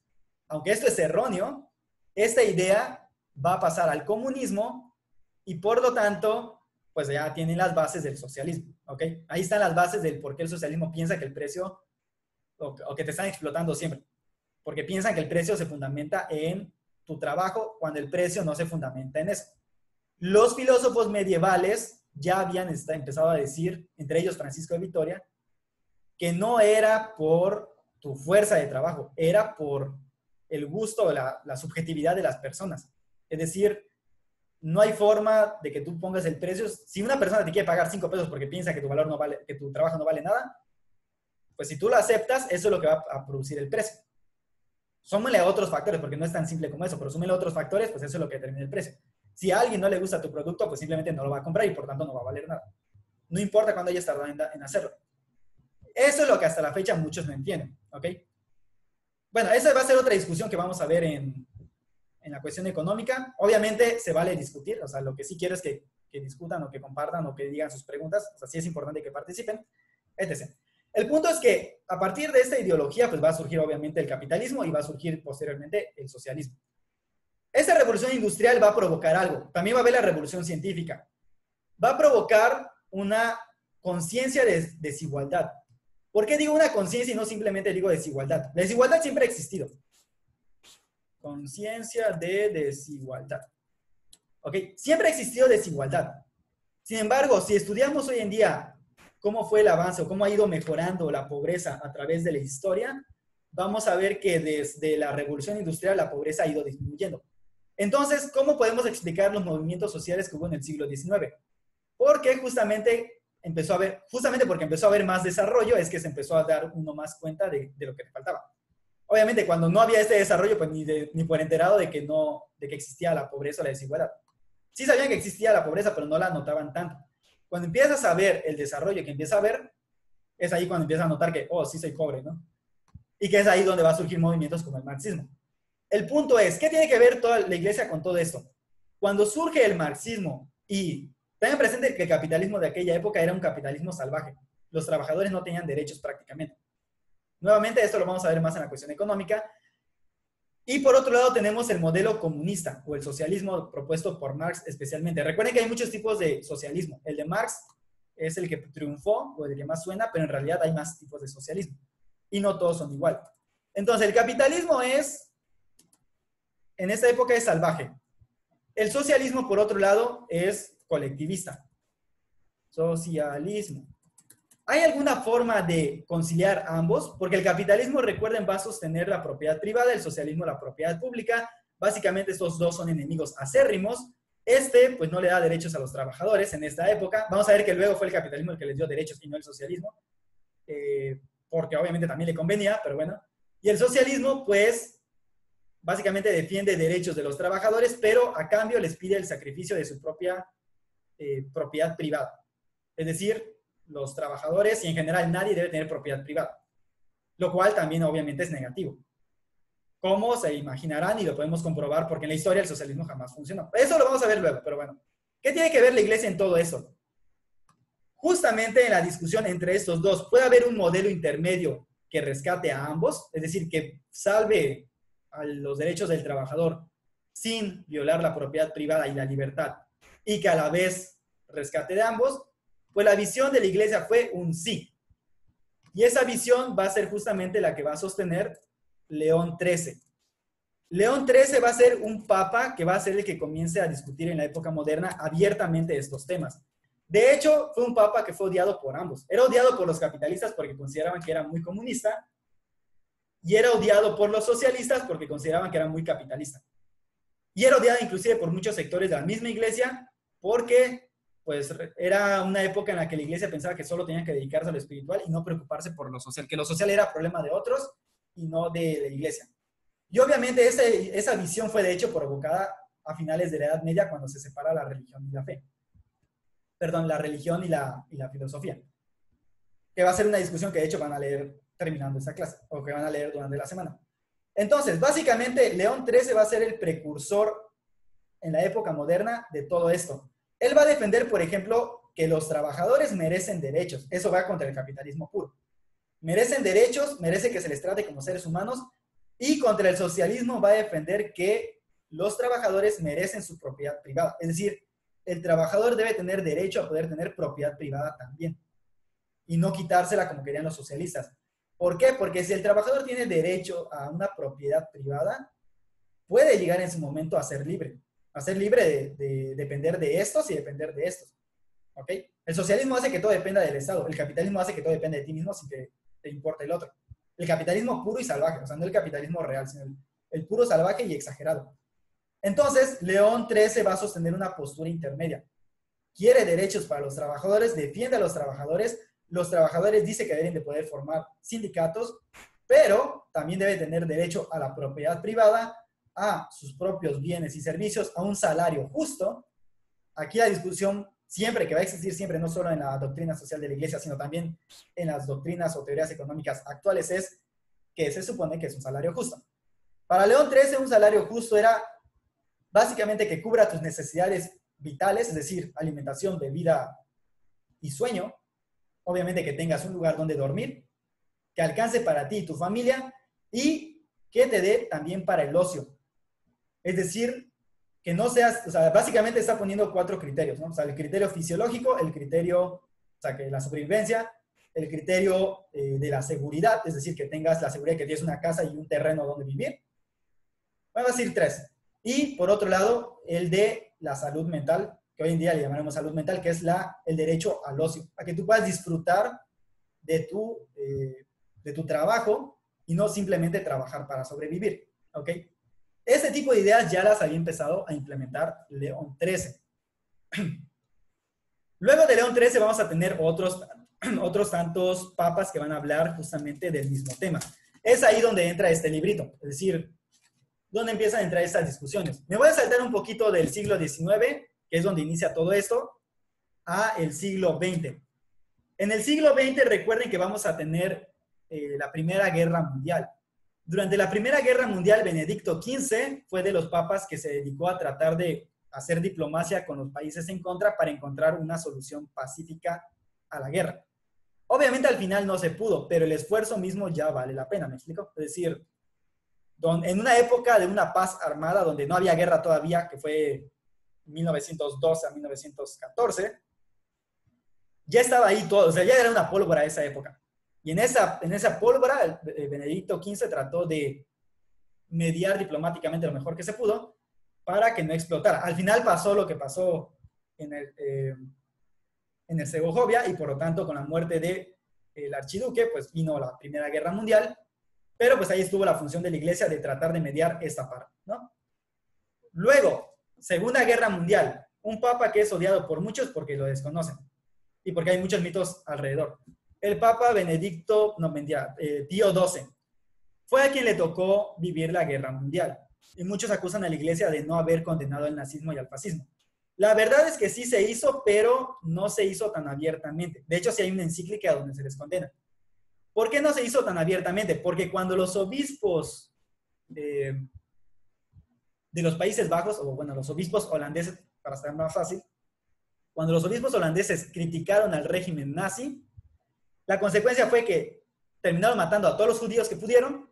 aunque esto es erróneo, esta idea va a pasar al comunismo y por lo tanto, pues ya tienen las bases del socialismo, ¿ok? Ahí están las bases del por qué el socialismo piensa que el precio, o que te están explotando siempre, porque piensan que el precio se fundamenta en tu trabajo cuando el precio no se fundamenta en eso. Los filósofos medievales ya habían empezado a decir, entre ellos Francisco de Vitoria, que no era por tu fuerza de trabajo, era por el gusto o la subjetividad de las personas. Es decir, no hay forma de que tú pongas el precio. Si una persona te quiere pagar 5 pesos porque piensa que tu valor no vale, que tu trabajo no vale nada, pues si tú lo aceptas, eso es lo que va a producir el precio. Súmele a otros factores, porque no es tan simple como eso, pero súmele a otros factores, pues eso es lo que determina el precio. Si a alguien no le gusta tu producto, pues simplemente no lo va a comprar y por tanto no va a valer nada. No importa cuándo hayas tardado en hacerlo. Eso es lo que hasta la fecha muchos no entienden, ¿ok? Bueno, esa va a ser otra discusión que vamos a ver en la cuestión económica. Obviamente se vale discutir, o sea, lo que sí quiero es que discutan o que compartan o que digan sus preguntas, o sea, sí es importante que participen, etc. El punto es que a partir de esta ideología, pues va a surgir obviamente el capitalismo y va a surgir posteriormente el socialismo. Esta revolución industrial va a provocar algo. También va a haber la revolución científica. Va a provocar una conciencia de desigualdad. ¿Por qué digo una conciencia y no simplemente digo desigualdad? La desigualdad siempre ha existido. Conciencia de desigualdad. ¿Ok? Siempre ha existido desigualdad. Sin embargo, si estudiamos hoy en día cómo fue el avance o cómo ha ido mejorando la pobreza a través de la historia, vamos a ver que desde la revolución industrial la pobreza ha ido disminuyendo. Entonces, ¿cómo podemos explicar los movimientos sociales que hubo en el siglo XIX? Porque justamente porque empezó a haber más desarrollo, es que se empezó a dar uno más cuenta de lo que le faltaba. Obviamente, cuando no había este desarrollo, pues ni por enterado de que existía la pobreza o la desigualdad. Sí sabían que existía la pobreza, pero no la notaban tanto. Cuando empiezas a ver el desarrollo que empieza a ver, es ahí cuando empiezas a notar que, oh, sí soy pobre, ¿no? Y que es ahí donde va a surgir movimientos como el marxismo. El punto es, ¿qué tiene que ver toda la iglesia con todo esto? Cuando surge el marxismo, y tengan presente que el capitalismo de aquella época era un capitalismo salvaje. Los trabajadores no tenían derechos prácticamente. Nuevamente, esto lo vamos a ver más en la cuestión económica. Y por otro lado tenemos el modelo comunista o el socialismo propuesto por Marx especialmente. Recuerden que hay muchos tipos de socialismo. El de Marx es el que triunfó o el que más suena, pero en realidad hay más tipos de socialismo. Y no todos son igual. Entonces, el capitalismo en esta época es salvaje. El socialismo, por otro lado, es colectivista. Socialismo. ¿Hay alguna forma de conciliar ambos? Porque el capitalismo, recuerden, va a sostener la propiedad privada, el socialismo la propiedad pública. Básicamente estos dos son enemigos acérrimos. Pues no le da derechos a los trabajadores en esta época. Vamos a ver que luego fue el capitalismo el que les dio derechos y no el socialismo. Porque obviamente también le convenía, pero bueno. Y el socialismo, pues, básicamente defiende derechos de los trabajadores, pero a cambio les pide el sacrificio de su propia propiedad privada. Es decir, los trabajadores y en general nadie debe tener propiedad privada, lo cual también obviamente es negativo. Como se imaginarán y lo podemos comprobar porque en la historia el socialismo jamás funcionó. Eso lo vamos a ver luego, pero bueno. ¿Qué tiene que ver la iglesia en todo eso? Justamente en la discusión entre estos dos, ¿puede haber un modelo intermedio que rescate a ambos? Es decir, que salve a los derechos del trabajador sin violar la propiedad privada y la libertad, y que a la vez rescate de ambos. Pues la visión de la iglesia fue un sí. Y esa visión va a ser justamente la que va a sostener León XIII. León XIII va a ser un papa que va a ser el que comience a discutir en la época moderna abiertamente estos temas. De hecho, fue un papa que fue odiado por ambos. Era odiado por los capitalistas porque consideraban que era muy comunista, y era odiado por los socialistas porque consideraban que era muy capitalista. Y era odiado inclusive por muchos sectores de la misma iglesia porque pues era una época en la que la iglesia pensaba que solo tenía que dedicarse a lo espiritual y no preocuparse por lo social, que lo social era problema de otros y no de la iglesia. Y obviamente esa visión fue de hecho provocada a finales de la Edad Media cuando se separa la religión y la fe. Perdón, la religión y la filosofía. Que va a ser una discusión que de hecho van a leer terminando esta clase, o que van a leer durante la semana. Entonces, básicamente, León XIII va a ser el precursor en la época moderna de todo esto. Él va a defender, por ejemplo, que los trabajadores merecen derechos. Eso va contra el capitalismo puro. Merecen derechos, merece que se les trate como seres humanos, y contra el socialismo va a defender que los trabajadores merecen su propiedad privada. Es decir, el trabajador debe tener derecho a poder tener propiedad privada también, y no quitársela como querían los socialistas. ¿Por qué? Porque si el trabajador tiene derecho a una propiedad privada, puede llegar en su momento a ser libre de depender de estos y depender de estos. ¿Ok? El socialismo hace que todo dependa del Estado. El capitalismo hace que todo dependa de ti mismo sin que te importe el otro. El capitalismo puro y salvaje, o sea, no el capitalismo real, sino el puro salvaje y exagerado. Entonces, León XIII va a sostener una postura intermedia. Quiere derechos para los trabajadores, defiende a los trabajadores. Los trabajadores dicen que deben de poder formar sindicatos, pero también debe tener derecho a la propiedad privada, a sus propios bienes y servicios, a un salario justo. Aquí la discusión siempre, que va a existir siempre, no solo en la doctrina social de la iglesia, sino también en las doctrinas o teorías económicas actuales, es que se supone que es un salario justo. Para León XIII, un salario justo era básicamente que cubra tus necesidades vitales, es decir, alimentación, bebida y sueño. Obviamente que tengas un lugar donde dormir, que alcance para ti y tu familia, y que te dé también para el ocio. Es decir, que no seas, o sea, básicamente está poniendo 4 criterios, ¿no? O sea, el criterio fisiológico, el criterio, o sea, que la supervivencia, el criterio de la seguridad, es decir, que tengas la seguridad de que tienes una casa y un terreno donde vivir. Vamos a decir 3. Y por otro lado, el de la salud mental, que hoy en día le llamaremos salud mental, que es el derecho al ocio, a que tú puedas disfrutar de tu trabajo y no simplemente trabajar para sobrevivir, ¿ok? Este tipo de ideas ya las había empezado a implementar León XIII. Luego de León XIII vamos a tener otros tantos papas que van a hablar justamente del mismo tema. Es ahí donde entra este librito, es decir, donde empiezan a entrar estas discusiones. Me voy a saltar un poquito del siglo XIX, que es donde inicia todo esto, a el siglo XX. En el siglo XX recuerden que vamos a tener la Primera Guerra Mundial. Durante la Primera Guerra Mundial, Benedicto XV fue de los papas que se dedicó a tratar de hacer diplomacia con los países en contra para encontrar una solución pacífica a la guerra. Obviamente al final no se pudo, pero el esfuerzo mismo ya vale la pena, ¿me explico? Es decir, en una época de una paz armada donde no había guerra todavía, que fue 1912 a 1914, ya estaba ahí todo, o sea, ya era una pólvora esa época. Y en esa pólvora, Benedicto XV trató de mediar diplomáticamente lo mejor que se pudo para que no explotara. Al final pasó lo que pasó en el Segovia, y por lo tanto con la muerte del archiduque, pues vino la Primera Guerra Mundial, pero pues ahí estuvo la función de la iglesia de tratar de mediar esta parte, ¿no? Luego, Segunda Guerra Mundial, un papa que es odiado por muchos porque lo desconocen y porque hay muchos mitos alrededor. El papa Pío XII fue a quien le tocó vivir la Guerra Mundial, y muchos acusan a la iglesia de no haber condenado al nazismo y al fascismo. La verdad es que sí se hizo, pero no se hizo tan abiertamente. De hecho, sí hay una encíclica donde se les condena. ¿Por qué no se hizo tan abiertamente? Porque cuando los obispos de los Países Bajos, o bueno, los obispos holandeses, para estar más fácil, cuando los obispos holandeses criticaron al régimen nazi, la consecuencia fue que terminaron matando a todos los judíos que pudieron,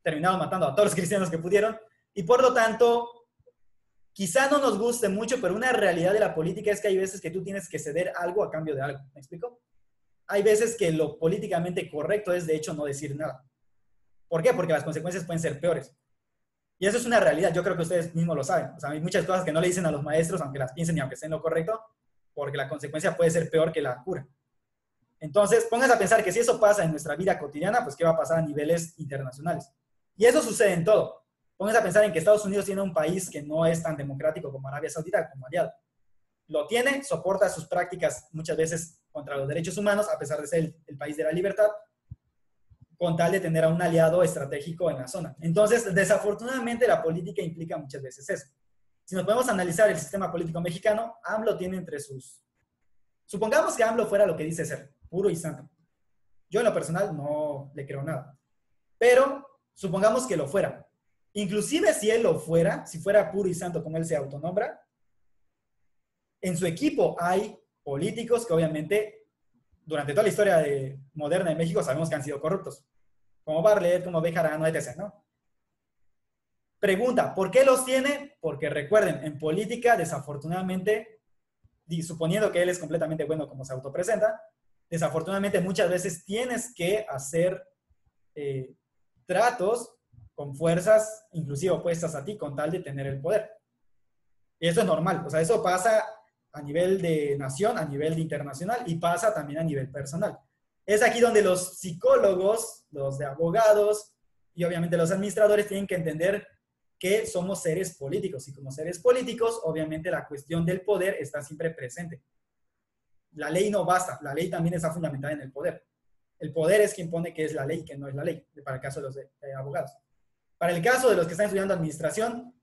terminaron matando a todos los cristianos que pudieron, y por lo tanto, quizá no nos guste mucho, pero una realidad de la política es que hay veces que tú tienes que ceder algo a cambio de algo. ¿Me explico? Hay veces que lo políticamente correcto es, de hecho, no decir nada. ¿Por qué? Porque las consecuencias pueden ser peores. Y eso es una realidad. Yo creo que ustedes mismos lo saben. O sea, hay muchas cosas que no le dicen a los maestros, aunque las piensen y aunque estén lo correcto, porque la consecuencia puede ser peor que la cura. Entonces, pónganse a pensar que si eso pasa en nuestra vida cotidiana, pues ¿qué va a pasar a niveles internacionales? Y eso sucede en todo. Pónganse a pensar en que Estados Unidos tiene un país que no es tan democrático como Arabia Saudita, como aliado. Lo tiene, soporta sus prácticas muchas veces contra los derechos humanos, a pesar de ser el país de la libertad, con tal de tener a un aliado estratégico en la zona. Entonces, desafortunadamente, la política implica muchas veces eso. Si nos podemos analizar el sistema político mexicano, AMLO tiene entre sus... Supongamos que AMLO fuera lo que dice ser, puro y santo. Yo en lo personal no le creo nada. Pero supongamos que lo fuera. Inclusive si él lo fuera, si fuera puro y santo como él se autonombra, en su equipo hay políticos que obviamente durante toda la historia moderna de México sabemos que han sido corruptos. Como Barlet, como Bejarano, etc., ¿no? Pregunta, ¿por qué los tiene? Porque recuerden, en política, desafortunadamente, y suponiendo que él es completamente bueno como se autopresenta, desafortunadamente muchas veces tienes que hacer tratos con fuerzas inclusive opuestas a ti con tal de tener el poder. Y eso es normal, o sea, eso pasa a nivel de nación, a nivel de internacional y pasa también a nivel personal. Es aquí donde los psicólogos, los de abogados y obviamente los administradores tienen que entender que somos seres políticos y como seres políticos, obviamente la cuestión del poder está siempre presente. La ley no basta, la ley también está fundamentada en el poder. El poder es quien pone que es la ley, que no es la ley, para el caso de los abogados. Para el caso de los que están estudiando administración,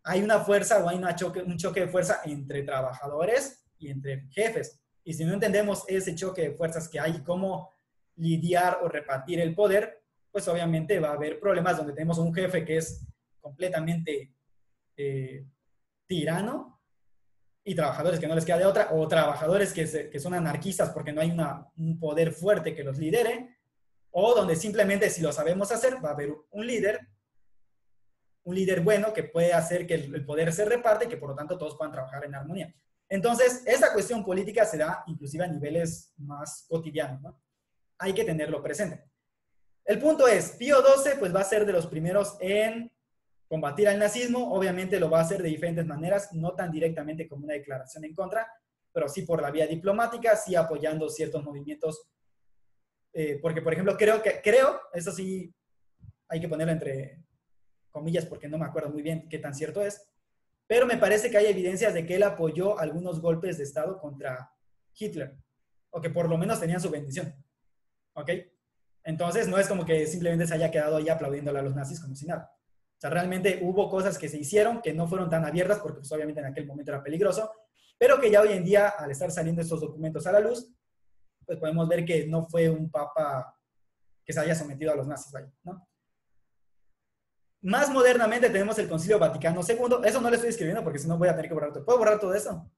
hay una fuerza o hay un choque de fuerza entre trabajadores y entre jefes. Y si no entendemos ese choque de fuerzas que hay y cómo lidiar o repartir el poder, pues obviamente va a haber problemas donde tenemos un jefe que es completamente tirano y trabajadores que no les queda de otra, o trabajadores que son anarquistas porque no hay un poder fuerte que los lidere, o donde simplemente si lo sabemos hacer va a haber un líder bueno que puede hacer que el poder se reparte y que por lo tanto todos puedan trabajar en armonía. Entonces, esta cuestión política se da inclusive a niveles más cotidianos, ¿no? Hay que tenerlo presente. El punto es, Pío XII pues va a ser de los primeros en combatir al nazismo, obviamente lo va a hacer de diferentes maneras, no tan directamente como una declaración en contra, pero sí por la vía diplomática, sí apoyando ciertos movimientos, porque por ejemplo creo, eso sí hay que ponerlo entre comillas porque no me acuerdo muy bien qué tan cierto es, pero me parece que hay evidencias de que él apoyó algunos golpes de Estado contra Hitler, o que por lo menos tenían su bendición. ¿Ok? Entonces no es como que simplemente se haya quedado ahí aplaudiéndole a los nazis como si nada. O sea, realmente hubo cosas que se hicieron que no fueron tan abiertas porque pues, obviamente en aquel momento era peligroso, pero que ya hoy en día, al estar saliendo estos documentos a la luz, pues podemos ver que no fue un papa que se haya sometido a los nazis, vaya, ¿no? Más modernamente tenemos el Concilio Vaticano II. Eso no lo estoy escribiendo porque si no voy a tener que borrar todo. ¿Puedo borrar todo eso?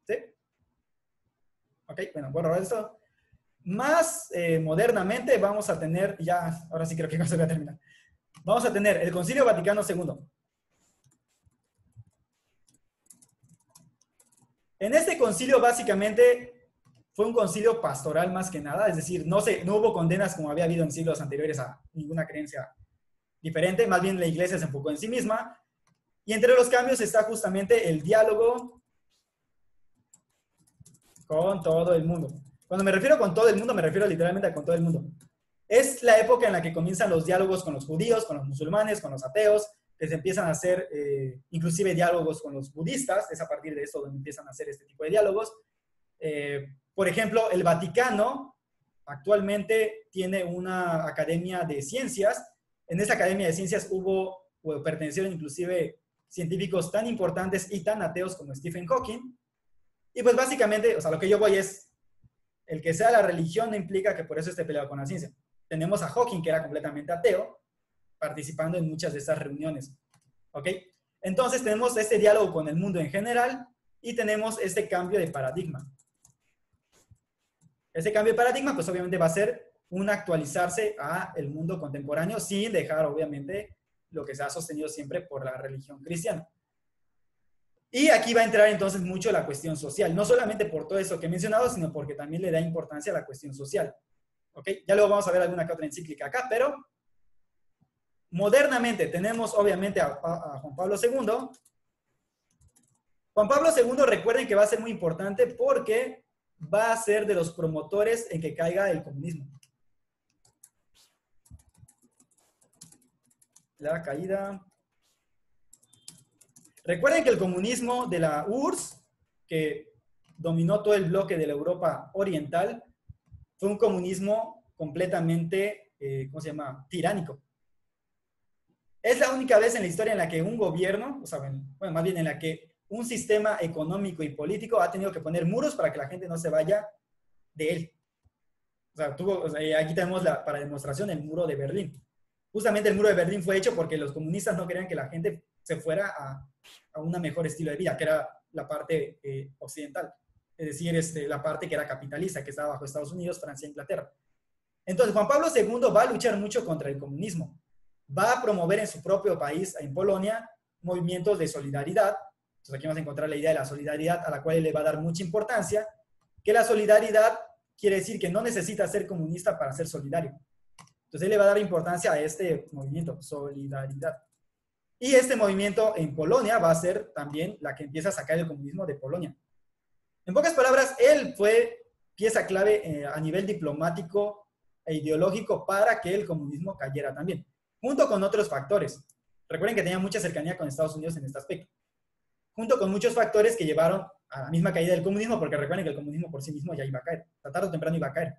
¿Sí? Ok, bueno, borro esto. Más modernamente vamos a tener, ya, ahora sí creo que no se voy a terminar. Vamos a tener el Concilio Vaticano II. En este concilio básicamente fue un concilio pastoral más que nada, es decir, no hubo condenas como había habido en siglos anteriores a ninguna creencia diferente, más bien la iglesia se enfocó en sí misma, y entre los cambios está justamente el diálogo con todo el mundo. Cuando me refiero con todo el mundo, me refiero literalmente a con todo el mundo. Es la época en la que comienzan los diálogos con los judíos, con los musulmanes, con los ateos, que se empiezan a hacer inclusive diálogos con los budistas, es a partir de eso donde empiezan a hacer este tipo de diálogos. Por ejemplo, el Vaticano actualmente tiene una academia de ciencias. En esa academia de ciencias pertenecieron inclusive científicos tan importantes y tan ateos como Stephen Hawking. Y pues básicamente, o sea, lo que yo voy es, el que sea la religión no implica que por eso esté peleado con la ciencia. Tenemos a Hawking, que era completamente ateo, participando en muchas de estas reuniones. ¿Ok? Entonces tenemos este diálogo con el mundo en general y tenemos este cambio de paradigma. Ese cambio de paradigma, pues obviamente va a ser un actualizarse a el mundo contemporáneo sin dejar, obviamente, lo que se ha sostenido siempre por la religión cristiana. Y aquí va a entrar entonces mucho la cuestión social, no solamente por todo eso que he mencionado, sino porque también le da importancia a la cuestión social. ¿Ok? Ya luego vamos a ver alguna que otra encíclica acá, pero modernamente tenemos obviamente a Juan Pablo II. Juan Pablo II, recuerden que va a ser muy importante porque va a ser de los promotores en que caiga el comunismo. La caída. Recuerden que el comunismo de la URSS, que dominó todo el bloque de la Europa oriental, fue un comunismo completamente, ¿cómo se llama?, tiránico. Es la única vez en la historia en la que un gobierno, o sea, bueno, más bien en la que un sistema económico y político ha tenido que poner muros para que la gente no se vaya de él. O sea, aquí tenemos para demostración el muro de Berlín. Justamente el muro de Berlín fue hecho porque los comunistas no querían que la gente se fuera a un mejor estilo de vida, que era la parte occidental. Es decir, la parte que era capitalista, que estaba bajo Estados Unidos, Francia e Inglaterra. Entonces, Juan Pablo II va a luchar mucho contra el comunismo. Va a promover en su propio país, en Polonia, movimientos de solidaridad. Entonces, aquí vamos a encontrar la idea de la solidaridad, a la cual le va a dar mucha importancia, que la solidaridad quiere decir que no necesita ser comunista para ser solidario. Entonces, él le va a dar importancia a este movimiento, solidaridad. Y este movimiento en Polonia va a ser también la que empieza a sacar el comunismo de Polonia. En pocas palabras, él fue pieza clave a nivel diplomático e ideológico para que el comunismo cayera también, junto con otros factores. Recuerden que tenía mucha cercanía con Estados Unidos en este aspecto. Junto con muchos factores que llevaron a la misma caída del comunismo, porque recuerden que el comunismo por sí mismo ya iba a caer, tarde o temprano iba a caer.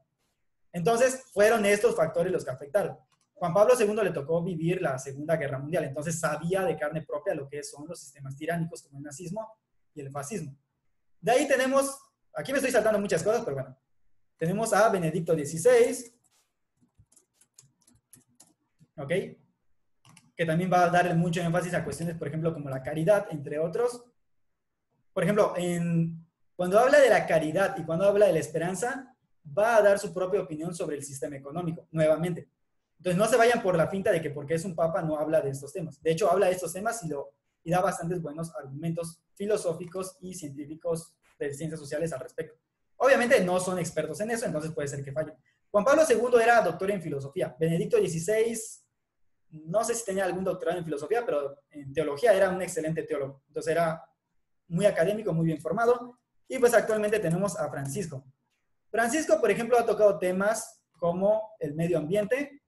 Entonces, fueron estos factores los que afectaron. Juan Pablo II le tocó vivir la Segunda Guerra Mundial, entonces sabía de carne propia lo que son los sistemas tiránicos como el nazismo y el fascismo. De ahí tenemos, aquí me estoy saltando muchas cosas, pero bueno, tenemos a Benedicto XVI, ¿ok? Que también va a dar mucho énfasis a cuestiones, por ejemplo, como la caridad, entre otros. Por ejemplo, cuando habla de la caridad y cuando habla de la esperanza, va a dar su propia opinión sobre el sistema económico, nuevamente. Entonces, no se vayan por la finta de que porque es un papa no habla de estos temas. De hecho, habla de estos temas y da bastantes buenos argumentos filosóficos y científicos de ciencias sociales al respecto. Obviamente no son expertos en eso, entonces puede ser que fallen. Juan Pablo II era doctor en filosofía. Benedicto XVI, no sé si tenía algún doctorado en filosofía, pero en teología era un excelente teólogo. Entonces era muy académico, muy bien formado. Y pues actualmente tenemos a Francisco. Francisco, por ejemplo, ha tocado temas como el medio ambiente,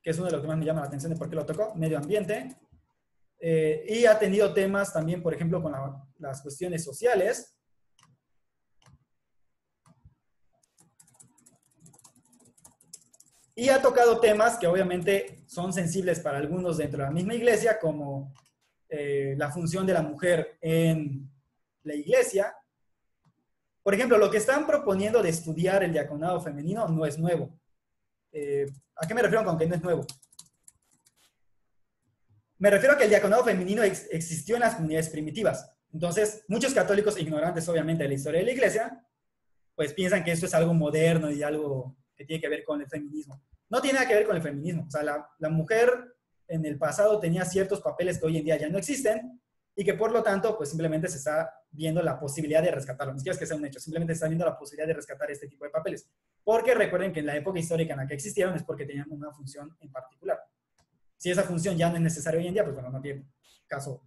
que es uno de los que más me llama la atención de por qué lo tocó, medio ambiente. Y ha tenido temas también, por ejemplo, con las cuestiones sociales. Y ha tocado temas que obviamente son sensibles para algunos dentro de la misma iglesia, como la función de la mujer en la iglesia. Por ejemplo, lo que están proponiendo de estudiar el diaconado femenino no es nuevo. ¿A qué me refiero con que no es nuevo? Me refiero a que el diaconado femenino existió en las comunidades primitivas. Entonces, muchos católicos ignorantes, obviamente, de la historia de la iglesia, pues piensan que esto es algo moderno y algo que tiene que ver con el feminismo. No tiene nada que ver con el feminismo. O sea, la mujer en el pasado tenía ciertos papeles que hoy en día ya no existen y que por lo tanto, pues simplemente se está viendo la posibilidad de rescatarlo. No es que sea un hecho, simplemente se está viendo la posibilidad de rescatar este tipo de papeles. Porque recuerden que en la época histórica en la que existieron es porque tenían una función en particular. Si esa función ya no es necesaria hoy en día, pues bueno, no tiene caso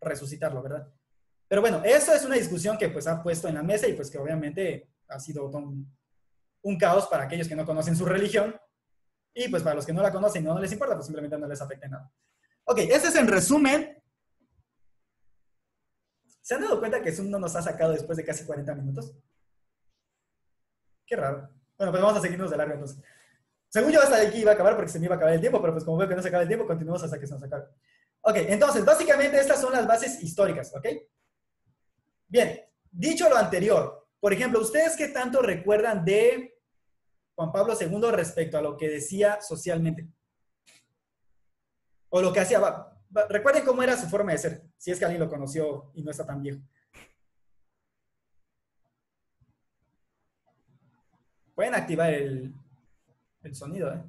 resucitarlo, ¿verdad? Pero bueno, eso es una discusión que pues ha puesto en la mesa y pues que obviamente ha sido un caos para aquellos que no conocen su religión y pues para los que no la conocen y no les importa, pues simplemente no les afecta en nada. Ok, este es en resumen. ¿Se han dado cuenta que Zoom no nos ha sacado después de casi 40 minutos? Qué raro. Bueno, pues vamos a seguirnos de largo entonces. Según yo hasta aquí iba a acabar porque se me iba a acabar el tiempo, pero pues como veo que no se acaba el tiempo, continuamos hasta que se nos acabe. Ok, entonces, básicamente estas son las bases históricas, ¿ok? Bien, dicho lo anterior, por ejemplo, ¿ustedes qué tanto recuerdan de Juan Pablo II respecto a lo que decía socialmente? O lo que hacía. Recuerden cómo era su forma de ser, si es que alguien lo conoció y no está tan viejo. Pueden activar el sonido, ¿eh?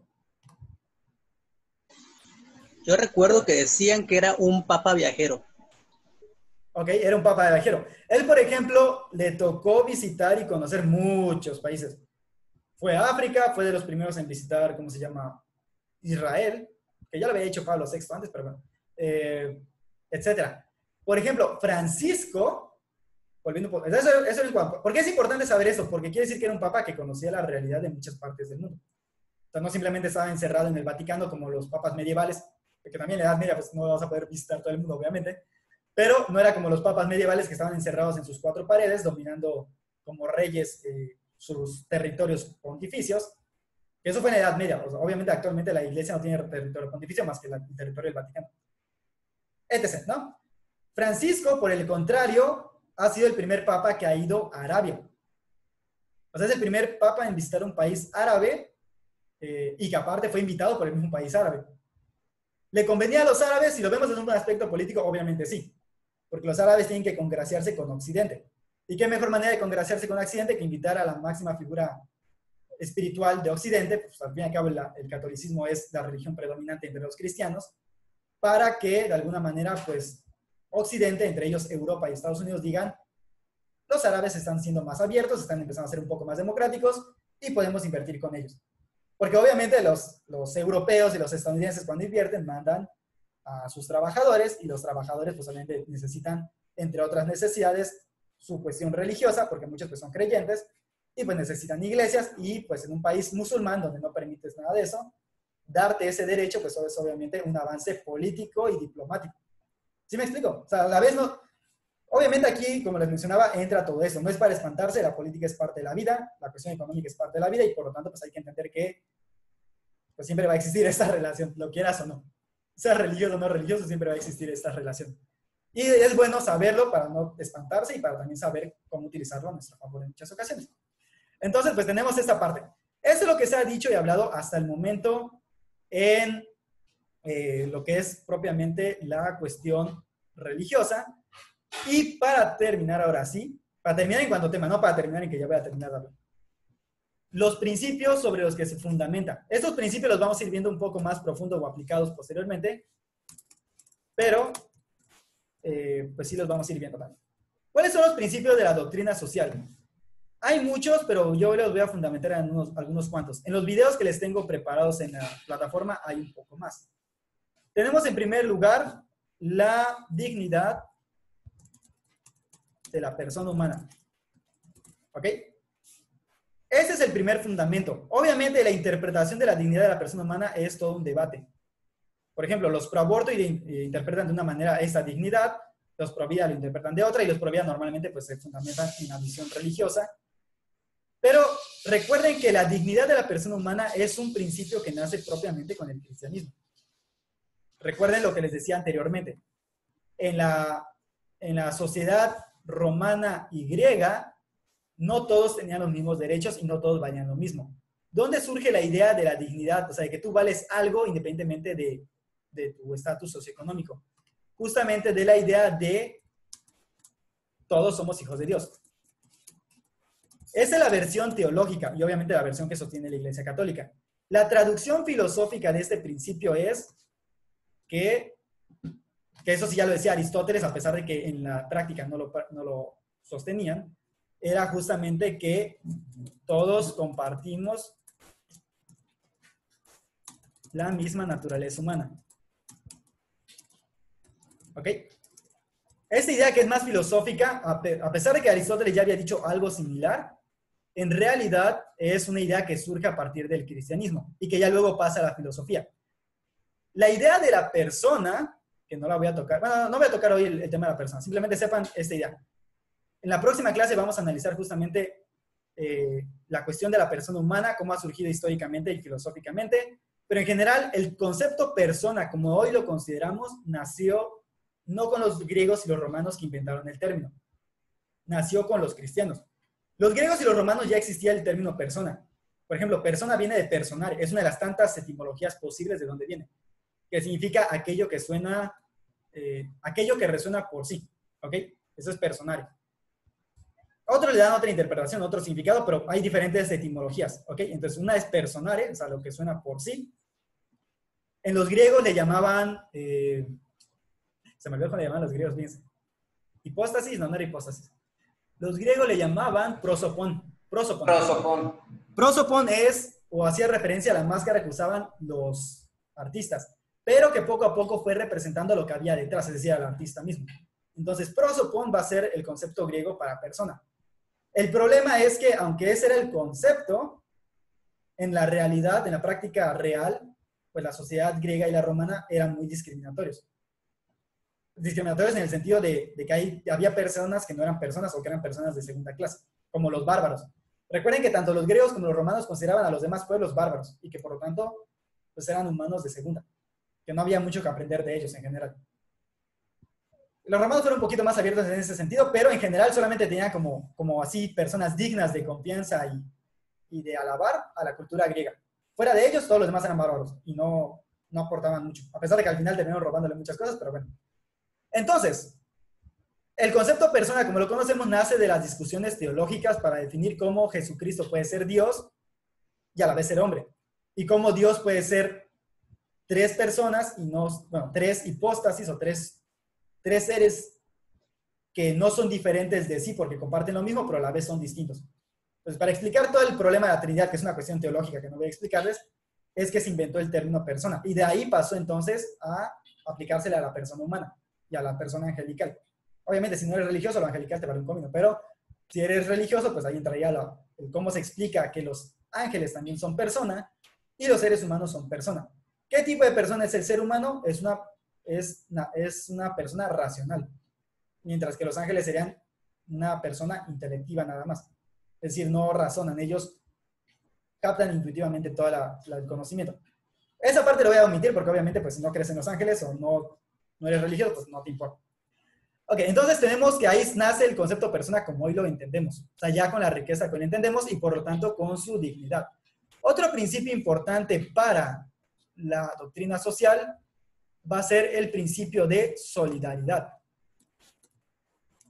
Yo recuerdo que decían que era un papa viajero. Ok, era un papa viajero. Él, por ejemplo, le tocó visitar y conocer muchos países. Fue a África, fue de los primeros en visitar, ¿cómo se llama? Israel, que ya lo había hecho Pablo VI antes, pero bueno, etcétera. Por ejemplo, Francisco, volviendo por... Eso es guapo. ¿Por qué es importante saber eso? Porque quiere decir que era un papa que conocía la realidad de muchas partes del mundo. O sea, no simplemente estaba encerrado en el Vaticano como los papas medievales, porque también en la Edad Media pues no vas a poder visitar todo el mundo, obviamente, pero no era como los papas medievales que estaban encerrados en sus cuatro paredes, dominando como reyes sus territorios pontificios. Eso fue en la Edad Media. O sea, obviamente actualmente la Iglesia no tiene territorio pontificio más que el territorio del Vaticano. Etc., ¿no? Francisco, por el contrario, ha sido el primer papa que ha ido a Arabia. O sea, es el primer papa en visitar un país árabe y que aparte fue invitado por el mismo país árabe. ¿Le convenía a los árabes? Si lo vemos desde un aspecto político, obviamente sí. Porque los árabes tienen que congraciarse con Occidente. ¿Y qué mejor manera de congraciarse con Occidente que invitar a la máxima figura espiritual de Occidente? Pues al fin y al cabo el catolicismo es la religión predominante entre los cristianos, para que de alguna manera pues Occidente, entre ellos Europa y Estados Unidos, digan: los árabes están siendo más abiertos, están empezando a ser un poco más democráticos y podemos invertir con ellos. Porque obviamente los europeos y los estadounidenses cuando invierten mandan a sus trabajadores y los trabajadores pues obviamente necesitan, entre otras necesidades, su cuestión religiosa, porque muchos pues son creyentes y pues necesitan iglesias y pues en un país musulmán donde no permites nada de eso, darte ese derecho pues es obviamente un avance político y diplomático. ¿Sí me explico? O sea, a la vez no... Obviamente aquí, como les mencionaba, entra todo eso. No es para espantarse, la política es parte de la vida, la cuestión económica es parte de la vida y por lo tanto pues hay que entender que pues siempre va a existir esta relación, lo quieras o no. Sea religioso o no religioso, siempre va a existir esta relación. Y es bueno saberlo para no espantarse y para también saber cómo utilizarlo a nuestro favor en muchas ocasiones. Entonces, pues tenemos esta parte. Eso es lo que se ha dicho y hablado hasta el momento en lo que es propiamente la cuestión religiosa. Y para terminar ahora sí, para terminar en cuanto tema, no para terminar en que ya voy a terminar de hablar. Los principios sobre los que se fundamenta. Estos principios los vamos a ir viendo un poco más profundos o aplicados posteriormente, pero pues sí los vamos a ir viendo también. ¿Cuáles son los principios de la doctrina social? Hay muchos, pero yo los voy a fundamentar en algunos cuantos. En los videos que les tengo preparados en la plataforma hay un poco más. Tenemos en primer lugar la dignidad de la persona humana. ¿Ok? Ese es el primer fundamento. Obviamente, la interpretación de la dignidad de la persona humana es todo un debate. Por ejemplo, los pro aborto interpretan de una manera esta dignidad, los pro vida lo interpretan de otra, y los pro vida normalmente pues, se fundamentan en la visión religiosa. Pero recuerden que la dignidad de la persona humana es un principio que nace propiamente con el cristianismo. Recuerden lo que les decía anteriormente. En la sociedad romana y griega, no todos tenían los mismos derechos y no todos valían lo mismo. ¿Dónde surge la idea de la dignidad? O sea, de que tú vales algo independientemente de tu estatus socioeconómico. Justamente de la idea de todos somos hijos de Dios. Esa es la versión teológica y obviamente la versión que sostiene la Iglesia Católica. La traducción filosófica de este principio es que eso sí ya lo decía Aristóteles, a pesar de que en la práctica no lo sostenían, era justamente que todos compartimos la misma naturaleza humana. ¿Ok? Esta idea que es más filosófica, a pesar de que Aristóteles ya había dicho algo similar, en realidad es una idea que surge a partir del cristianismo y que ya luego pasa a la filosofía. La idea de la persona, que no la voy a tocar, bueno, no voy a tocar hoy el tema de la persona, simplemente sepan esta idea. En la próxima clase vamos a analizar justamente la cuestión de la persona humana, cómo ha surgido históricamente y filosóficamente, pero en general el concepto persona, como hoy lo consideramos, nació no con los griegos y los romanos que inventaron el término, nació con los cristianos. Los griegos y los romanos ya existía el término persona. Por ejemplo, persona viene de personare, es una de las tantas etimologías posibles de dónde viene, que significa aquello que suena, aquello que resuena por sí, ¿ok? Eso es personare. Otros le dan otra interpretación, otro significado, pero hay diferentes etimologías, ¿ok? Entonces, una es personare, o sea, lo que suena por sí. En los griegos le llamaban, se me olvidó cómo le llamaban los griegos, fíjense. Hipóstasis, no era hipóstasis. Los griegos le llamaban prosopón. Prosopón. Prosopón es, o hacía referencia a la máscara que usaban los artistas, pero que poco a poco fue representando lo que había detrás, es decir, al artista mismo. Entonces, prosopón va a ser el concepto griego para persona. El problema es que, aunque ese era el concepto, en la realidad, en la práctica real, pues la sociedad griega y la romana eran muy discriminatorios. Discriminatorios en el sentido de que había personas que no eran personas o que eran personas de segunda clase, como los bárbaros. Recuerden que tanto los griegos como los romanos consideraban a los demás pueblos bárbaros y que por lo tanto pues eran humanos de segunda, que no había mucho que aprender de ellos en general. Los romanos fueron un poquito más abiertos en ese sentido, pero en general solamente tenían como así personas dignas de confianza y de alabar a la cultura griega. Fuera de ellos, todos los demás eran bárbaros y no aportaban mucho, a pesar de que al final terminaron robándole muchas cosas, pero bueno. Entonces, el concepto persona, como lo conocemos, nace de las discusiones teológicas para definir cómo Jesucristo puede ser Dios y a la vez ser hombre. Y cómo Dios puede ser tres personas y no, bueno, tres hipóstasis o tres seres que no son diferentes de sí porque comparten lo mismo, pero a la vez son distintos. Entonces, para explicar todo el problema de la Trinidad, que es una cuestión teológica que no voy a explicarles, es que se inventó el término persona. Y de ahí pasó entonces a aplicársele a la persona humana y a la persona angelical. Obviamente, si no eres religioso, lo angelical te vale un comino, pero si eres religioso, pues ahí entraría el cómo se explica que los ángeles también son persona y los seres humanos son persona. ¿Qué tipo de persona es el ser humano? Es una persona racional, mientras que los ángeles serían una persona intelectiva nada más. Es decir, no razonan, ellos captan intuitivamente todo el conocimiento. Esa parte lo voy a omitir porque obviamente pues si no crees en los ángeles o no eres religioso, pues no te importa. Ok, entonces tenemos que ahí nace el concepto persona como hoy lo entendemos. O sea, ya con la riqueza que hoy entendemos y por lo tanto con su dignidad. Otro principio importante para la doctrina social va a ser el principio de solidaridad.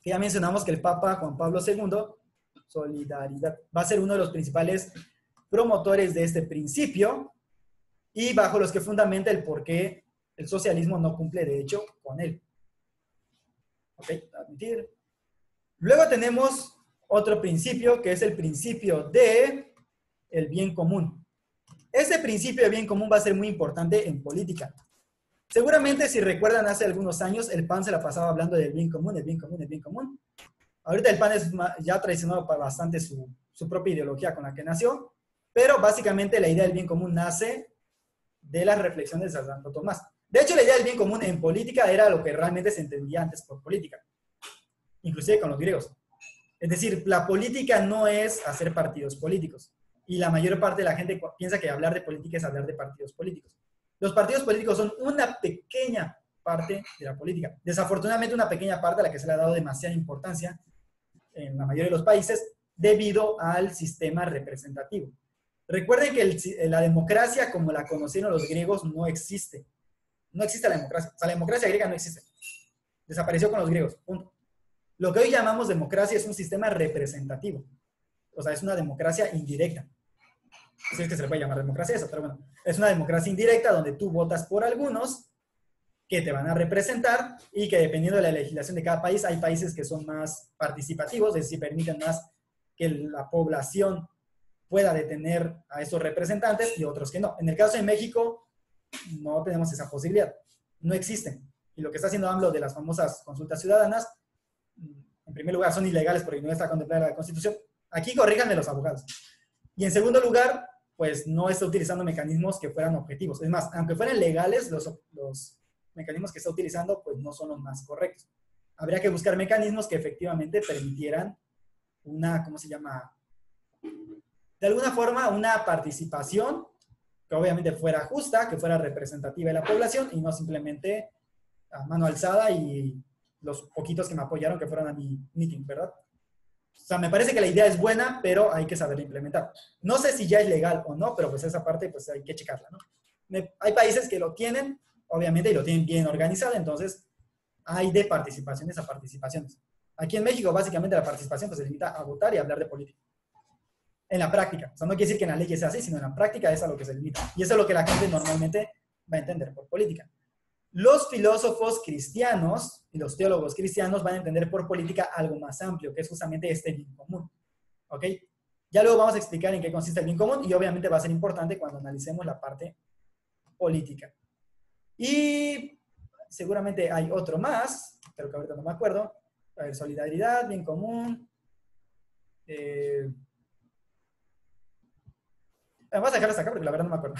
Que ya mencionamos que el Papa Juan Pablo II, solidaridad, va a ser uno de los principales promotores de este principio y bajo los que fundamenta el por qué el socialismo no cumple de hecho con él. Ok, admitir. Luego tenemos otro principio que es el principio de el bien común. Ese principio de bien común va a ser muy importante en política. Seguramente, si recuerdan, hace algunos años el PAN se la pasaba hablando del bien común, el bien común, el bien común. Ahorita el PAN ya ha traicionado bastante su propia ideología con la que nació, pero básicamente la idea del bien común nace de las reflexiones de Santo Tomás. De hecho, la idea del bien común en política era lo que realmente se entendía antes por política, inclusive con los griegos. Es decir, la política no es hacer partidos políticos. Y la mayor parte de la gente piensa que hablar de política es hablar de partidos políticos. Los partidos políticos son una pequeña parte de la política. Desafortunadamente, una pequeña parte a la que se le ha dado demasiada importancia en la mayoría de los países debido al sistema representativo. Recuerden que la democracia, como la conocieron los griegos, no existe. No existe la democracia. O sea, la democracia griega no existe. Desapareció con los griegos. Punto. Lo que hoy llamamos democracia es un sistema representativo. O sea, es una democracia indirecta. Si es que se le puede llamar democracia eso, pero bueno. Es una democracia indirecta donde tú votas por algunos que te van a representar y que dependiendo de la legislación de cada país, hay países que son más participativos, es decir, permiten más que la población pueda detener a esos representantes y otros que no. En el caso de México, no tenemos esa posibilidad. No existen. Y lo que está haciendo AMLO de las famosas consultas ciudadanas, en primer lugar, son ilegales porque no está contemplada la Constitución. Aquí corríjanme los abogados. Y en segundo lugar, pues no está utilizando mecanismos que fueran objetivos. Es más, aunque fueran legales, los mecanismos que está utilizando, pues no son los más correctos. Habría que buscar mecanismos que efectivamente permitieran una, ¿cómo se llama? De alguna forma, una participación que obviamente fuera justa, que fuera representativa de la población y no simplemente a mano alzada y los poquitos que me apoyaron que fueron a mi meeting, ¿verdad? O sea, me parece que la idea es buena, pero hay que saberla implementar. No sé si ya es legal o no, pero pues esa parte pues hay que checarla, ¿no? Hay países que lo tienen, obviamente, y lo tienen bien organizado, entonces hay de participaciones a participaciones. Aquí en México, básicamente, la participación pues, se limita a votar y hablar de política. En la práctica. O sea, no quiere decir que en la ley sea así, sino en la práctica es a lo que se limita. Y eso es lo que la gente normalmente va a entender por política. Los filósofos cristianos y los teólogos cristianos van a entender por política algo más amplio, que es justamente este bien común. ¿Ok? Ya luego vamos a explicar en qué consiste el bien común y obviamente va a ser importante cuando analicemos la parte política. Y seguramente hay otro más, pero que ahorita no me acuerdo. A ver, solidaridad, bien común. Vamos a dejar hasta acá porque la verdad no me acuerdo.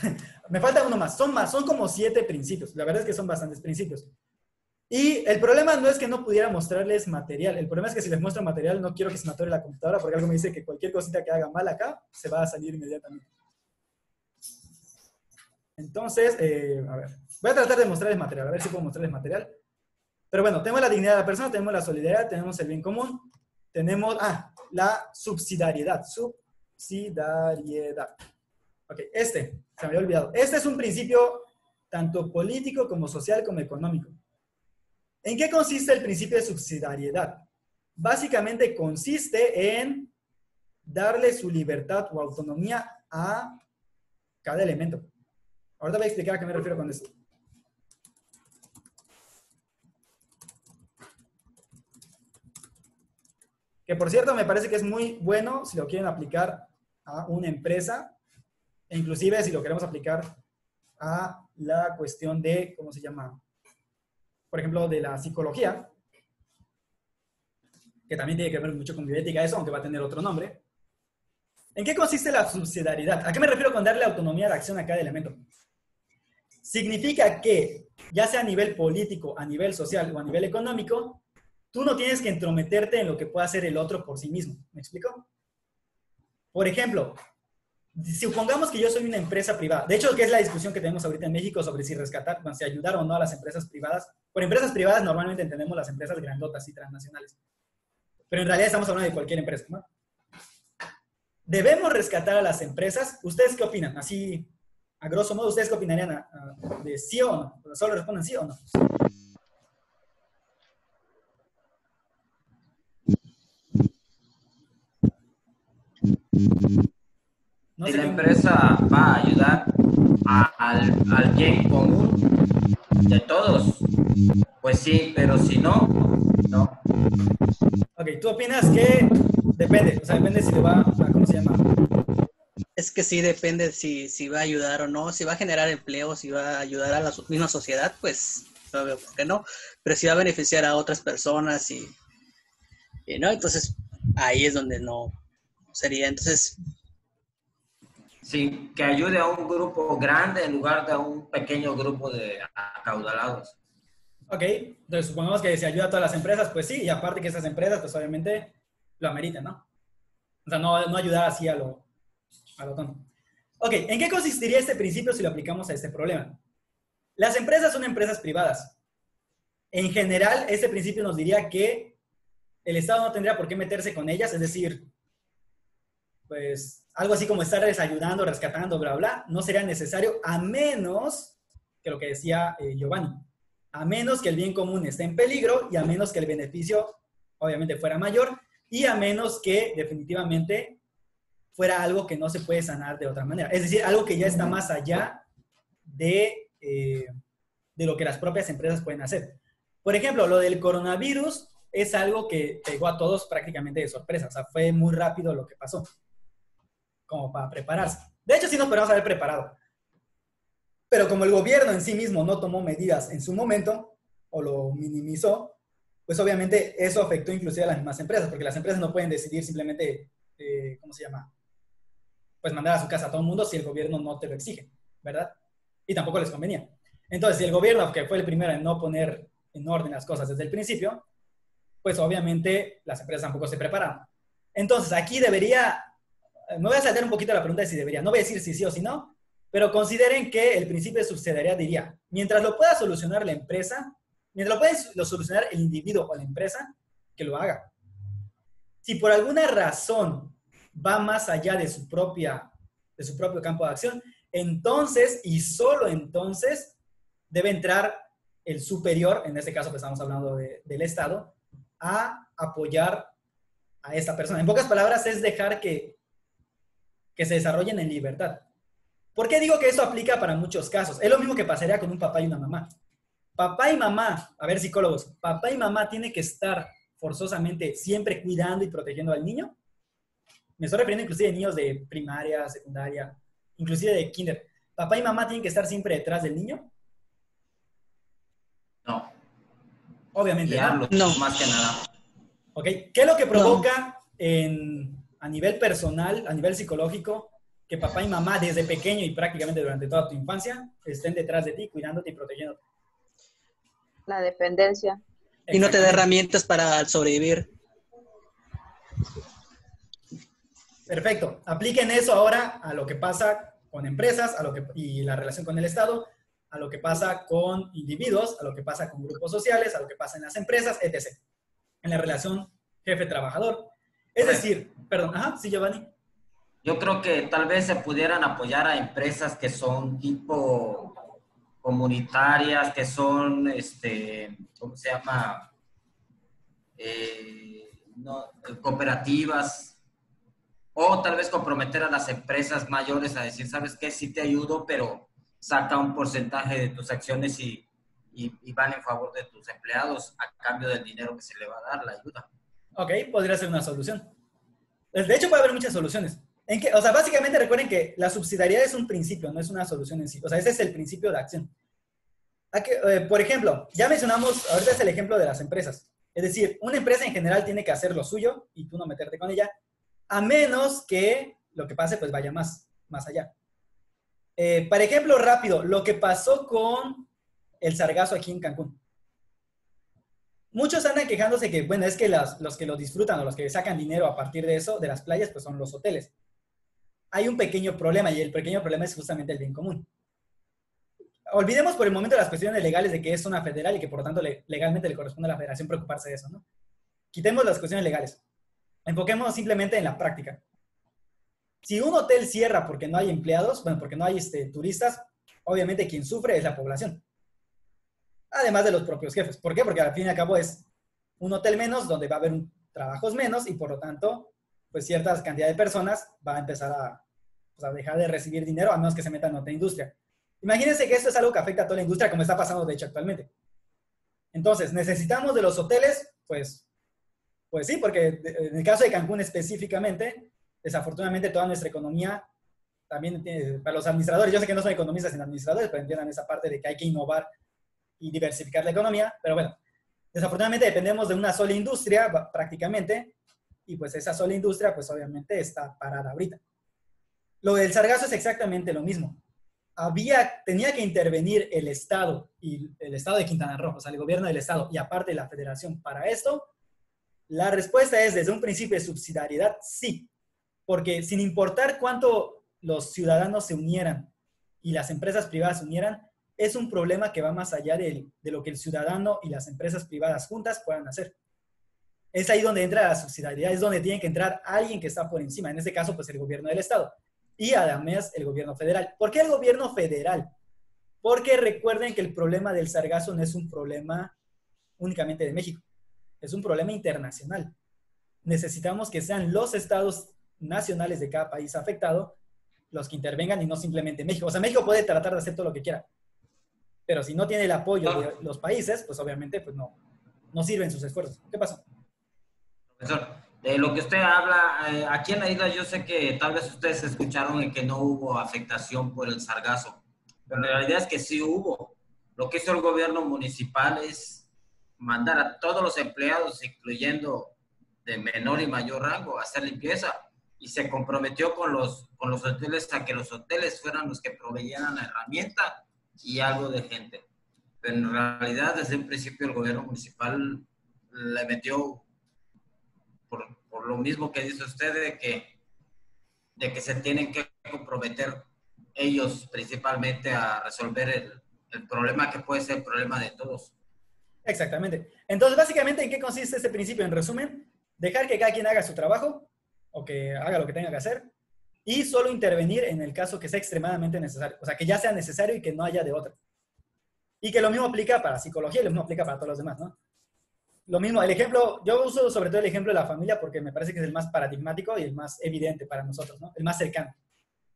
Me falta uno más. Son como 7 principios. La verdad es que son bastantes principios. Y el problema no es que no pudiera mostrarles material. El problema es que si les muestro material no quiero que se me atore la computadora porque algo me dice que cualquier cosita que haga mal acá se va a salir inmediatamente. Entonces, a ver. Voy a tratar de mostrarles material. A ver si puedo mostrarles material. Pero bueno, tenemos la dignidad de la persona, tenemos la solidaridad, tenemos el bien común, tenemos, la subsidiariedad. Subsidiariedad. Ok, se me había olvidado. Este es un principio tanto político como social como económico. ¿En qué consiste el principio de subsidiariedad? Básicamente consiste en darle su libertad o autonomía a cada elemento. Ahorita voy a explicar a qué me refiero con esto. Que por cierto me parece que es muy bueno si lo quieren aplicar a una empresa, e inclusive si lo queremos aplicar a la cuestión de, ¿cómo se llama? Por ejemplo, de la psicología, que también tiene que ver mucho con bioética eso, aunque va a tener otro nombre. ¿En qué consiste la subsidiariedad? ¿A qué me refiero con darle autonomía de acción a cada elemento? Significa que, ya sea a nivel político, a nivel social o a nivel económico, tú no tienes que entrometerte en lo que pueda hacer el otro por sí mismo. ¿Me explico? Por ejemplo, supongamos que yo soy una empresa privada. De hecho, que es la discusión que tenemos ahorita en México sobre si rescatar, bueno, si ayudar o no a las empresas privadas. Por empresas privadas normalmente entendemos las empresas grandotas y transnacionales. Pero en realidad estamos hablando de cualquier empresa, ¿no? ¿Debemos rescatar a las empresas? ¿Ustedes qué opinan? Así, a grosso modo, ¿ustedes qué opinarían de sí o no? Solo respondan sí o no. No si la empresa va a ayudar al bien común de todos, pues sí, pero si no, no. Ok, ¿tú opinas que depende? O sea, depende si le va a, ¿cómo se llama? Es que sí depende si va a ayudar o no, si va a generar empleo, si va a ayudar a la misma sociedad, pues no veo por qué no. Pero si va a beneficiar a otras personas y ¿no? Entonces, ahí es donde no sería. Entonces, Sí, que ayude a un grupo grande en lugar de a un pequeño grupo de acaudalados. Ok, entonces supongamos que si ayuda a todas las empresas, pues sí, y aparte que esas empresas, pues obviamente lo ameritan, ¿no? O sea, no ayudar así a lo tonto. Ok, ¿en qué consistiría este principio si lo aplicamos a este problema? Las empresas son empresas privadas. En general, este principio nos diría que el Estado no tendría por qué meterse con ellas, es decir, pues algo así como estarles ayudando, rescatando, bla, bla, no sería necesario a menos que lo que decía Giovanni, a menos que el bien común esté en peligro y a menos que el beneficio obviamente fuera mayor y a menos que definitivamente fuera algo que no se puede sanar de otra manera. Es decir, algo que ya está más allá de lo que las propias empresas pueden hacer. Por ejemplo, lo del coronavirus es algo que pegó a todos prácticamente de sorpresa. O sea, fue muy rápido lo que pasó, como para prepararse. De hecho, sí nos podemos haber preparado. Pero como el gobierno en sí mismo no tomó medidas en su momento, o lo minimizó, pues obviamente eso afectó inclusive a las mismas empresas, porque las empresas no pueden decidir simplemente, ¿cómo se llama? Pues mandar a su casa a todo el mundo si el gobierno no te lo exige, ¿verdad? Y tampoco les convenía. Entonces, si el gobierno, que fue el primero en no poner en orden las cosas desde el principio, pues obviamente las empresas tampoco se prepararon. Entonces, aquí debería, me voy a saltar un poquito la pregunta de si debería, no voy a decir si sí o si no, pero consideren que el principio de subsidiariedad diría, mientras lo pueda solucionar la empresa, mientras lo pueda solucionar el individuo o la empresa, que lo haga. Si por alguna razón va más allá de su propio campo de acción, entonces, y solo entonces, debe entrar el superior, en este caso pues estamos hablando del Estado, a apoyar a esta persona. En pocas palabras, es dejar que se desarrollen en libertad. ¿Por qué digo que eso aplica para muchos casos? Es lo mismo que pasaría con un papá y una mamá. Papá y mamá, a ver psicólogos, papá y mamá tienen que estar forzosamente siempre cuidando y protegiendo al niño. Me estoy refiriendo inclusive a niños de primaria, secundaria, inclusive de kinder. ¿Papá y mamá tienen que estar siempre detrás del niño? No. Obviamente Guiarlos, no. más que nada. ¿Ok? ¿Qué es lo que provoca a nivel personal, a nivel psicológico, que papá y mamá desde pequeño y prácticamente durante toda tu infancia estén detrás de ti, cuidándote y protegiéndote? La dependencia. Y no te da herramientas para sobrevivir. Perfecto. Apliquen eso ahora a lo que pasa con empresas, y la relación con el Estado, a lo que pasa con individuos, a lo que pasa con grupos sociales, a lo que pasa en las empresas, etc. En la relación jefe-trabajador. Es decir, perdón, sí, Giovanni. Yo creo que tal vez se pudieran apoyar a empresas que son tipo comunitarias, que son, ¿cómo se llama? Cooperativas, o tal vez comprometer a las empresas mayores a decir, ¿sabes qué? Sí te ayudo, pero saca un porcentaje de tus acciones y van en favor de tus empleados a cambio del dinero que se le va a dar, la ayuda. Ok, podría ser una solución. De hecho, puede haber muchas soluciones. O sea, básicamente recuerden que la subsidiariedad es un principio, no es una solución en sí. O sea, ese es el principio de acción. Por ejemplo, ya mencionamos, ahorita es el ejemplo de las empresas. Es decir, una empresa en general tiene que hacer lo suyo y tú no meterte con ella, a menos que lo que pase pues vaya más allá. Por ejemplo, rápido, lo que pasó con el sargazo aquí en Cancún. Muchos andan quejándose que, bueno, es que los que lo disfrutan o los que sacan dinero a partir de eso, de las playas, pues son los hoteles. Hay un pequeño problema y el pequeño problema es justamente el bien común. Olvidemos por el momento las cuestiones legales de que es zona federal y que por lo tanto legalmente le corresponde a la federación preocuparse de eso, ¿no? Quitemos las cuestiones legales. Enfoquémonos simplemente en la práctica. Si un hotel cierra porque no hay empleados, bueno, porque no hay turistas, obviamente quien sufre es la población. Además de los propios jefes. ¿Por qué? Porque al fin y al cabo es un hotel menos donde va a haber trabajos menos y por lo tanto, pues cierta cantidad de personas va a empezar a dejar de recibir dinero a menos que se metan en otra industria. Imagínense que esto es algo que afecta a toda la industria como está pasando de hecho actualmente. Entonces, ¿necesitamos de los hoteles? Pues sí, porque en el caso de Cancún específicamente, desafortunadamente toda nuestra economía también tiene, para los administradores, yo sé que no son economistas sino administradores, pero entiendan esa parte de que hay que innovar y diversificar la economía, pero bueno, Desafortunadamente dependemos de una sola industria prácticamente, y pues esa sola industria pues obviamente está parada ahorita. Lo del sargazo es exactamente lo mismo. Tenía que intervenir el Estado y el Estado de Quintana Roo, o sea, el gobierno del Estado y aparte la Federación para esto. La respuesta es desde un principio de subsidiariedad, sí, porque sin importar cuánto los ciudadanos se unieran y las empresas privadas se unieran, es un problema que va más allá de lo que el ciudadano y las empresas privadas juntas puedan hacer. Es ahí donde entra la subsidiariedad, es donde tiene que entrar alguien que está por encima, en este caso pues el gobierno del Estado y además el gobierno federal. ¿Por qué el gobierno federal? Porque recuerden que el problema del sargazo no es un problema únicamente de México, es un problema internacional. Necesitamos que sean los estados nacionales de cada país afectado los que intervengan y no simplemente México. O sea, México puede tratar de hacer todo lo que quiera, pero si no tiene el apoyo de los países, pues obviamente pues no sirven sus esfuerzos. ¿Qué pasó? Profesor, de lo que usted habla, aquí en la isla yo sé que tal vez ustedes escucharon en que no hubo afectación por el sargazo, pero la realidad es que sí hubo. Lo que hizo el gobierno municipal es mandar a todos los empleados, incluyendo de menor y mayor rango, a hacer limpieza, y se comprometió con los hoteles a que los hoteles fueran los que proveyeran la herramienta y algo de gente. Pero en realidad, desde un principio, el gobierno municipal le metió, por lo mismo que dice usted, de que se tienen que comprometer ellos principalmente a resolver el problema que puede ser el problema de todos. Exactamente. Entonces, básicamente, ¿en qué consiste este principio? En resumen, dejar que cada quien haga su trabajo o que haga lo que tenga que hacer y solo intervenir en el caso que sea extremadamente necesario. O sea, que ya sea necesario y que no haya de otra. Y que lo mismo aplica para psicología y lo mismo aplica para todos los demás, ¿no? Lo mismo, el ejemplo, yo uso sobre todo el ejemplo de la familia porque me parece que es el más paradigmático y el más evidente para nosotros, ¿no? El más cercano.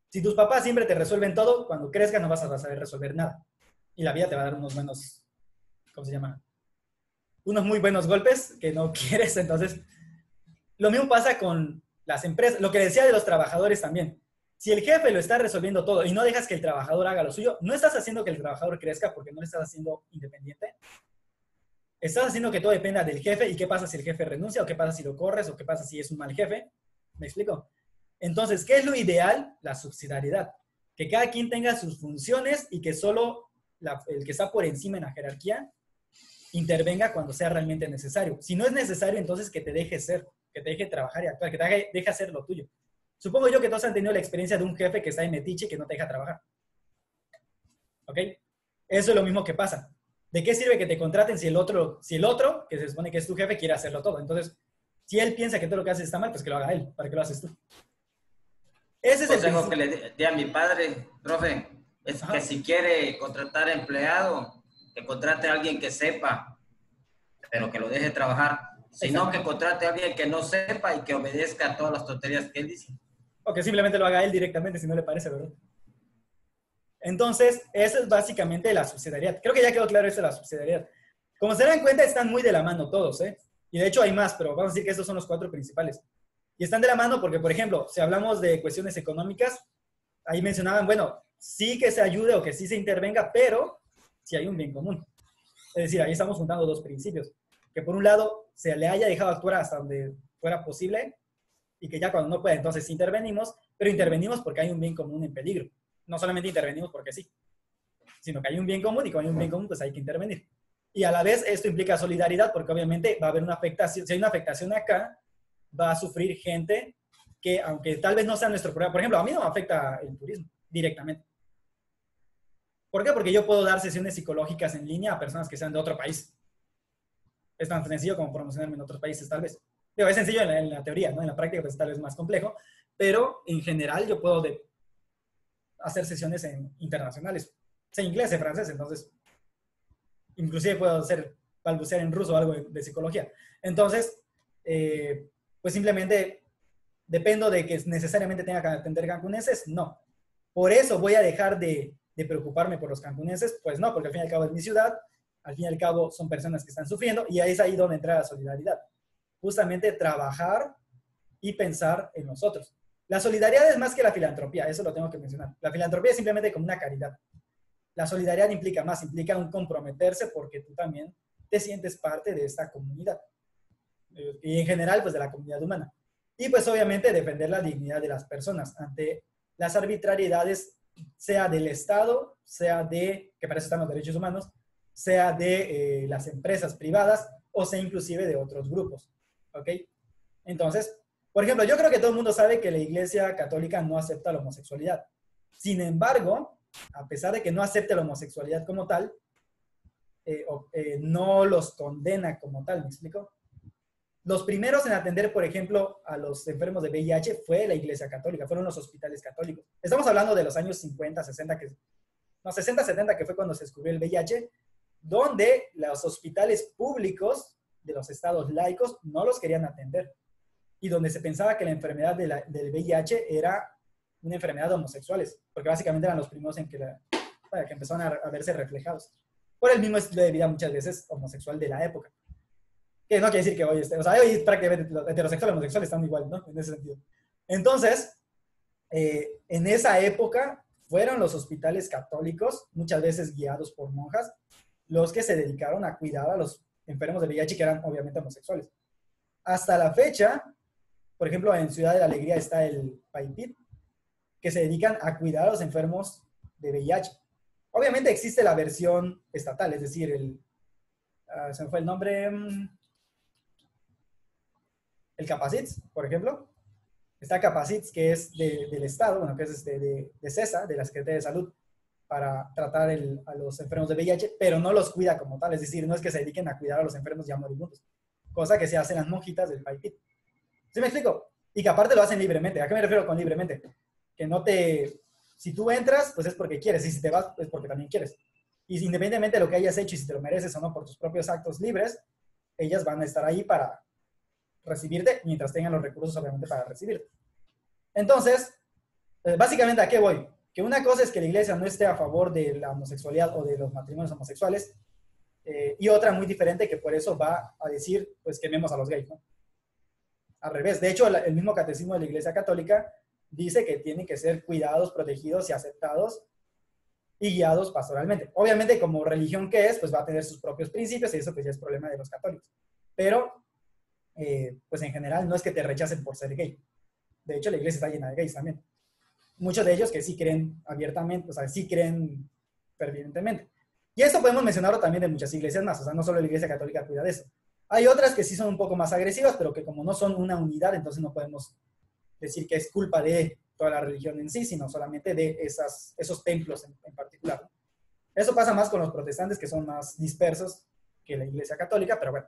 Si tus papás siempre te resuelven todo, cuando crezcas no vas a saber resolver nada. Y la vida te va a dar unos buenos, ¿cómo se llama? Unos muy buenos golpes que no quieres. Entonces, lo mismo pasa con las empresas. Lo que decía de los trabajadores también. Si el jefe lo está resolviendo todo y no dejas que el trabajador haga lo suyo, no estás haciendo que el trabajador crezca porque no le estás haciendo independiente. Estás haciendo que todo dependa del jefe. ¿Y qué pasa si el jefe renuncia? ¿O qué pasa si lo corres? ¿O qué pasa si es un mal jefe? ¿Me explico? Entonces, ¿qué es lo ideal? La subsidiariedad. Que cada quien tenga sus funciones y que solo el que está por encima en la jerarquía intervenga cuando sea realmente necesario. Si no es necesario, entonces que te deje ser, que te deje trabajar y actuar, que te deje hacer lo tuyo. Supongo yo que todos han tenido la experiencia de un jefe que está en metiche y que no te deja trabajar. ¿Ok? Eso es lo mismo que pasa. ¿De qué sirve que te contraten si el otro, que se supone que es tu jefe, quiere hacerlo todo? Entonces, si él piensa que todo lo que haces está mal, pues que lo haga él. ¿Para qué lo haces tú? Ese es el consejo que le di a mi padre, profe, es que si quiere contratar empleado, que contrate a alguien que sepa, pero que lo deje trabajar. Si no, que contrate a alguien que no sepa y que obedezca a todas las tonterías que él dice. O que simplemente lo haga él directamente si no le parece, ¿verdad? Entonces, eso es básicamente la subsidiariedad. Creo que ya quedó claro eso de la subsidiariedad. Como se dan cuenta, están muy de la mano todos, ¿eh? Y de hecho hay más, pero vamos a decir que estos son los 4 principales. Y están de la mano porque, por ejemplo, si hablamos de cuestiones económicas, ahí mencionaban, bueno, sí que se ayude o que sí se intervenga, pero si hay un bien común. Es decir, ahí estamos juntando 2 principios. Que por un lado se le haya dejado actuar hasta donde fuera posible y que ya cuando no pueda, entonces intervenimos, pero intervenimos porque hay un bien común en peligro. No solamente intervenimos porque sí, sino que hay un bien común y cuando hay un bien común, pues hay que intervenir. Y a la vez esto implica solidaridad porque obviamente va a haber una afectación. Si hay una afectación acá, va a sufrir gente que, aunque tal vez no sea nuestro problema, por ejemplo, a mí no me afecta el turismo directamente. ¿Por qué? Porque yo puedo dar sesiones psicológicas en línea a personas que sean de otro país. Es tan sencillo como promocionarme en otros países, tal vez. Digo, es sencillo en la teoría, ¿no? En la práctica, pues tal vez más complejo, pero en general yo puedo hacer sesiones internacionales. Sé inglés, sé francés, entonces inclusive puedo balbucear en ruso o algo de psicología. Entonces, pues simplemente dependo de que necesariamente tenga que atender cancunenses, no. Por eso voy a dejar de preocuparme por los cancunenses, pues no, porque al fin y al cabo es mi ciudad, al fin y al cabo son personas que están sufriendo y es ahí donde entra la solidaridad. Justamente trabajar y pensar en nosotros. La solidaridad es más que la filantropía, eso lo tengo que mencionar. La filantropía es simplemente como una caridad. La solidaridad implica más, implica un comprometerse porque tú también te sientes parte de esta comunidad. Y en general, pues de la comunidad humana. Y pues obviamente defender la dignidad de las personas ante las arbitrariedades, sea del Estado, sea de, que para eso están los derechos humanos, sea de las empresas privadas o sea inclusive de otros grupos. ¿Ok? Entonces, por ejemplo, yo creo que todo el mundo sabe que la Iglesia Católica no acepta la homosexualidad. Sin embargo, a pesar de que no acepte la homosexualidad como tal, no los condena como tal, ¿me explico? Los primeros en atender, por ejemplo, a los enfermos de VIH fue la Iglesia Católica, fueron los hospitales católicos. Estamos hablando de los años 50, 60, 60, 70, que fue cuando se descubrió el VIH, donde los hospitales públicos de los estados laicos no los querían atender y donde se pensaba que la enfermedad del VIH era una enfermedad de homosexuales, porque básicamente eran los primeros en que empezaron a verse reflejados por el mismo estilo de vida muchas veces homosexual de la época. Que no quiere decir que hoy hoy prácticamente los heterosexuales y homosexuales están igual, ¿no? En ese sentido. Entonces, en esa época fueron los hospitales católicos, muchas veces guiados por monjas, los que se dedicaron a cuidar a los enfermos de VIH que eran obviamente homosexuales. Hasta la fecha, por ejemplo, en Ciudad de la Alegría está el PAIPIT, que se dedican a cuidar a los enfermos de VIH. Obviamente existe la versión estatal, es decir, se me fue el nombre, el Capacits, por ejemplo. Está Capacits, que es del Estado, bueno, que es de CESA, de la Secretaría de Salud, para tratar a los enfermos de VIH, pero no los cuida como tal, es decir, no es que se dediquen a cuidar a los enfermos ya moribundos, cosa que se hacen las monjitas del PAIPIT. ¿Sí me explico? Y que aparte lo hacen libremente. ¿A qué me refiero con libremente? Que si tú entras, pues es porque quieres, y si te vas, es porque también quieres. Y independientemente de lo que hayas hecho y si te lo mereces o no por tus propios actos libres, ellas van a estar ahí para recibirte, mientras tengan los recursos obviamente para recibirte. Entonces, básicamente, ¿a qué voy? Que una cosa es que la iglesia no esté a favor de la homosexualidad o de los matrimonios homosexuales, y otra muy diferente que por eso va a decir, pues quememos a los gays, ¿no? Al revés. De hecho, el mismo catecismo de la Iglesia Católica dice que tienen que ser cuidados, protegidos y aceptados y guiados pastoralmente. Obviamente, como religión que es, pues va a tener sus propios principios y eso pues ya es problema de los católicos. Pero, pues en general, no es que te rechacen por ser gay. De hecho, la iglesia está llena de gays también. Muchos de ellos que sí creen abiertamente, o sea, sí creen fervientemente. Y esto podemos mencionarlo también de muchas iglesias más, o sea, no solo la Iglesia Católica cuida de eso. Hay otras que sí son un poco más agresivas, pero que como no son una unidad, entonces no podemos decir que es culpa de toda la religión en sí, sino solamente de esos templos en particular. Eso pasa más con los protestantes, que son más dispersos que la Iglesia Católica, pero bueno.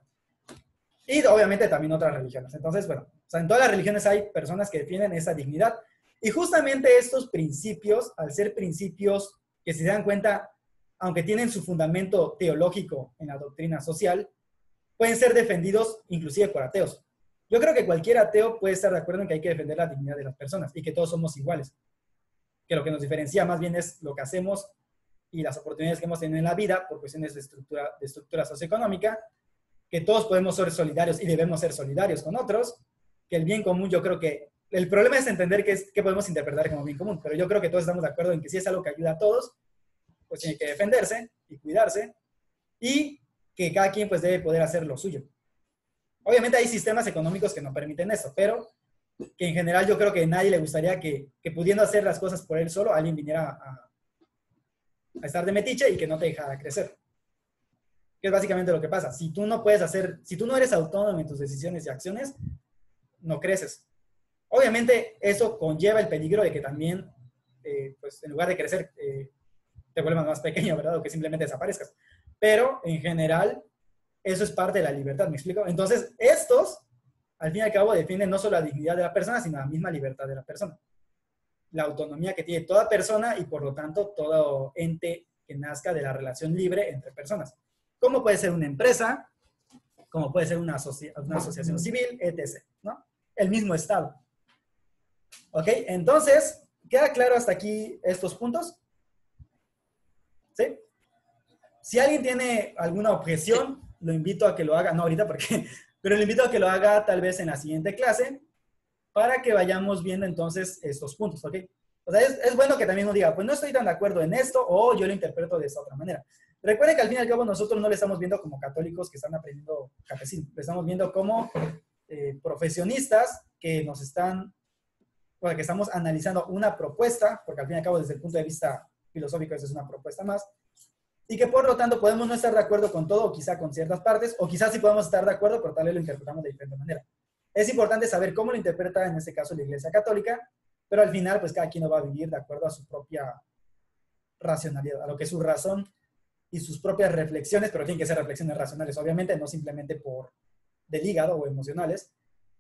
Y obviamente también otras religiones. Entonces, bueno, o sea, en todas las religiones hay personas que defienden esa dignidad. Y justamente estos principios, al ser principios que si se dan cuenta, aunque tienen su fundamento teológico en la doctrina social, pueden ser defendidos inclusive por ateos. Yo creo que cualquier ateo puede estar de acuerdo en que hay que defender la dignidad de las personas y que todos somos iguales. Que lo que nos diferencia más bien es lo que hacemos y las oportunidades que hemos tenido en la vida por cuestiones de estructura socioeconómica, que todos podemos ser solidarios y debemos ser solidarios con otros, que el bien común, yo creo que el problema es entender qué podemos interpretar como bien común, pero yo creo que todos estamos de acuerdo en que si es algo que ayuda a todos, pues tiene que defenderse y cuidarse, y que cada quien pues debe poder hacer lo suyo. Obviamente hay sistemas económicos que no permiten eso, pero que en general yo creo que a nadie le gustaría que pudiendo hacer las cosas por él solo, alguien viniera a estar de metiche y que no te dejara crecer. Que es básicamente lo que pasa. Si tú no eres autónomo en tus decisiones y acciones, no creces. Obviamente eso conlleva el peligro de que también, pues en lugar de crecer, te vuelvas más pequeño, ¿verdad? O que simplemente desaparezcas. Pero en general, eso es parte de la libertad, ¿me explico? Entonces, estos, al fin y al cabo, defienden no solo la dignidad de la persona, sino la misma libertad de la persona. La autonomía que tiene toda persona y, por lo tanto, todo ente que nazca de la relación libre entre personas. Como puede ser una empresa, como puede ser una asociación civil, etc., ¿no? El mismo Estado. ¿Ok? Entonces, ¿queda claro hasta aquí estos puntos? ¿Sí? Si alguien tiene alguna objeción, lo invito a que lo haga, no ahorita porque, pero lo invito a que lo haga tal vez en la siguiente clase para que vayamos viendo entonces estos puntos, ¿ok? O sea, es bueno que también uno diga, pues no estoy tan de acuerdo en esto o yo lo interpreto de esta otra manera. Recuerden que al fin y al cabo nosotros no le estamos viendo como católicos que están aprendiendo catecismo, le estamos viendo como profesionistas que nos están, bueno, que estamos analizando una propuesta, porque al fin y al cabo desde el punto de vista filosófico esa es una propuesta más, y que por lo tanto podemos no estar de acuerdo con todo, o quizá con ciertas partes, o quizás sí podemos estar de acuerdo, pero tal vez lo interpretamos de diferente manera. Es importante saber cómo lo interpreta en este caso la Iglesia Católica, pero al final pues cada quien lo va a vivir de acuerdo a su propia racionalidad, a lo que es su razón y sus propias reflexiones, pero tienen que ser reflexiones racionales, obviamente, no simplemente por del hígado o emocionales,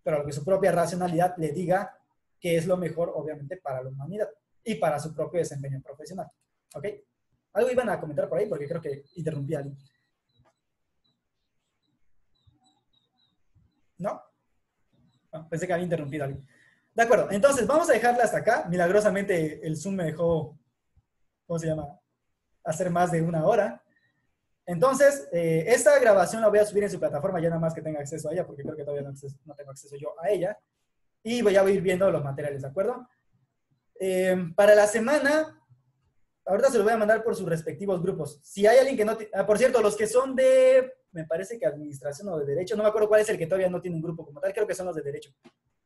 pero a lo que su propia racionalidad le diga que es lo mejor, obviamente, para la humanidad y para su propio desempeño profesional. ¿Ok? Algo iban a comentar por ahí porque creo que interrumpí a alguien. ¿No? No, pensé que había interrumpido a alguien. De acuerdo, entonces vamos a dejarla hasta acá. Milagrosamente el Zoom me dejó, ¿cómo se llama? Hacer más de 1 hora. Entonces, esta grabación la voy a subir en su plataforma ya nada más que tenga acceso a ella, porque creo que todavía no tengo acceso yo a ella. Y ya voy a ir viendo los materiales, ¿de acuerdo? Para la semana, ahorita se lo voy a mandar por sus respectivos grupos. Si hay alguien que no... por cierto, los que son de, me parece que administración o de derecho, no me acuerdo cuál es el que todavía no tiene un grupo como tal, creo que son los de derecho.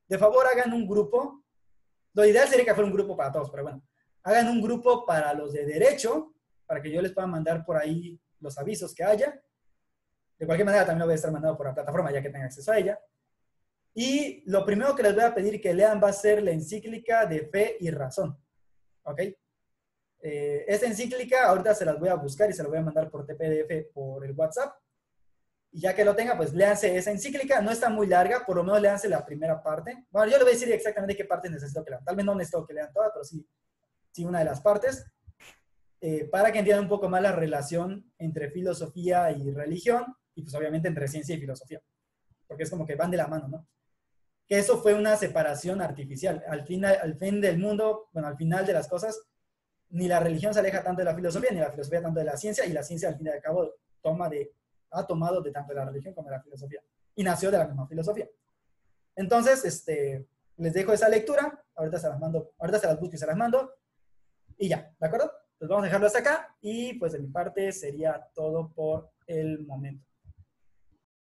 De favor, hagan un grupo. Lo ideal sería que fuera un grupo para todos, pero bueno. Hagan un grupo para los de derecho, para que yo les pueda mandar por ahí los avisos que haya. De cualquier manera, también lo voy a estar mandando por la plataforma, ya que tengan acceso a ella. Y lo primero que les voy a pedir que lean va a ser la encíclica de Fe y Razón. ¿Ok? Esta encíclica ahorita se las voy a buscar y se las voy a mandar por TPDF por el WhatsApp. Y ya que lo tenga, pues léanse esa encíclica. No está muy larga, por lo menos léanse la primera parte. Bueno, yo les voy a decir exactamente qué parte necesito que lean. Tal vez no necesito que lean todas, pero sí una de las partes. Para que entiendan un poco más la relación entre filosofía y religión. Y pues obviamente entre ciencia y filosofía. Porque es como que van de la mano, ¿no? Que eso fue una separación artificial. Al fin del mundo, bueno, al final de las cosas, ni la religión se aleja tanto de la filosofía, ni la filosofía tanto de la ciencia, y la ciencia al fin y al cabo ha tomado de tanto de la religión como de la filosofía. Y nació de la misma filosofía. Entonces, les dejo esa lectura, ahorita se las busco y se las mando, y ya, ¿de acuerdo? Pues vamos a dejarlo hasta acá, y pues de mi parte sería todo por el momento.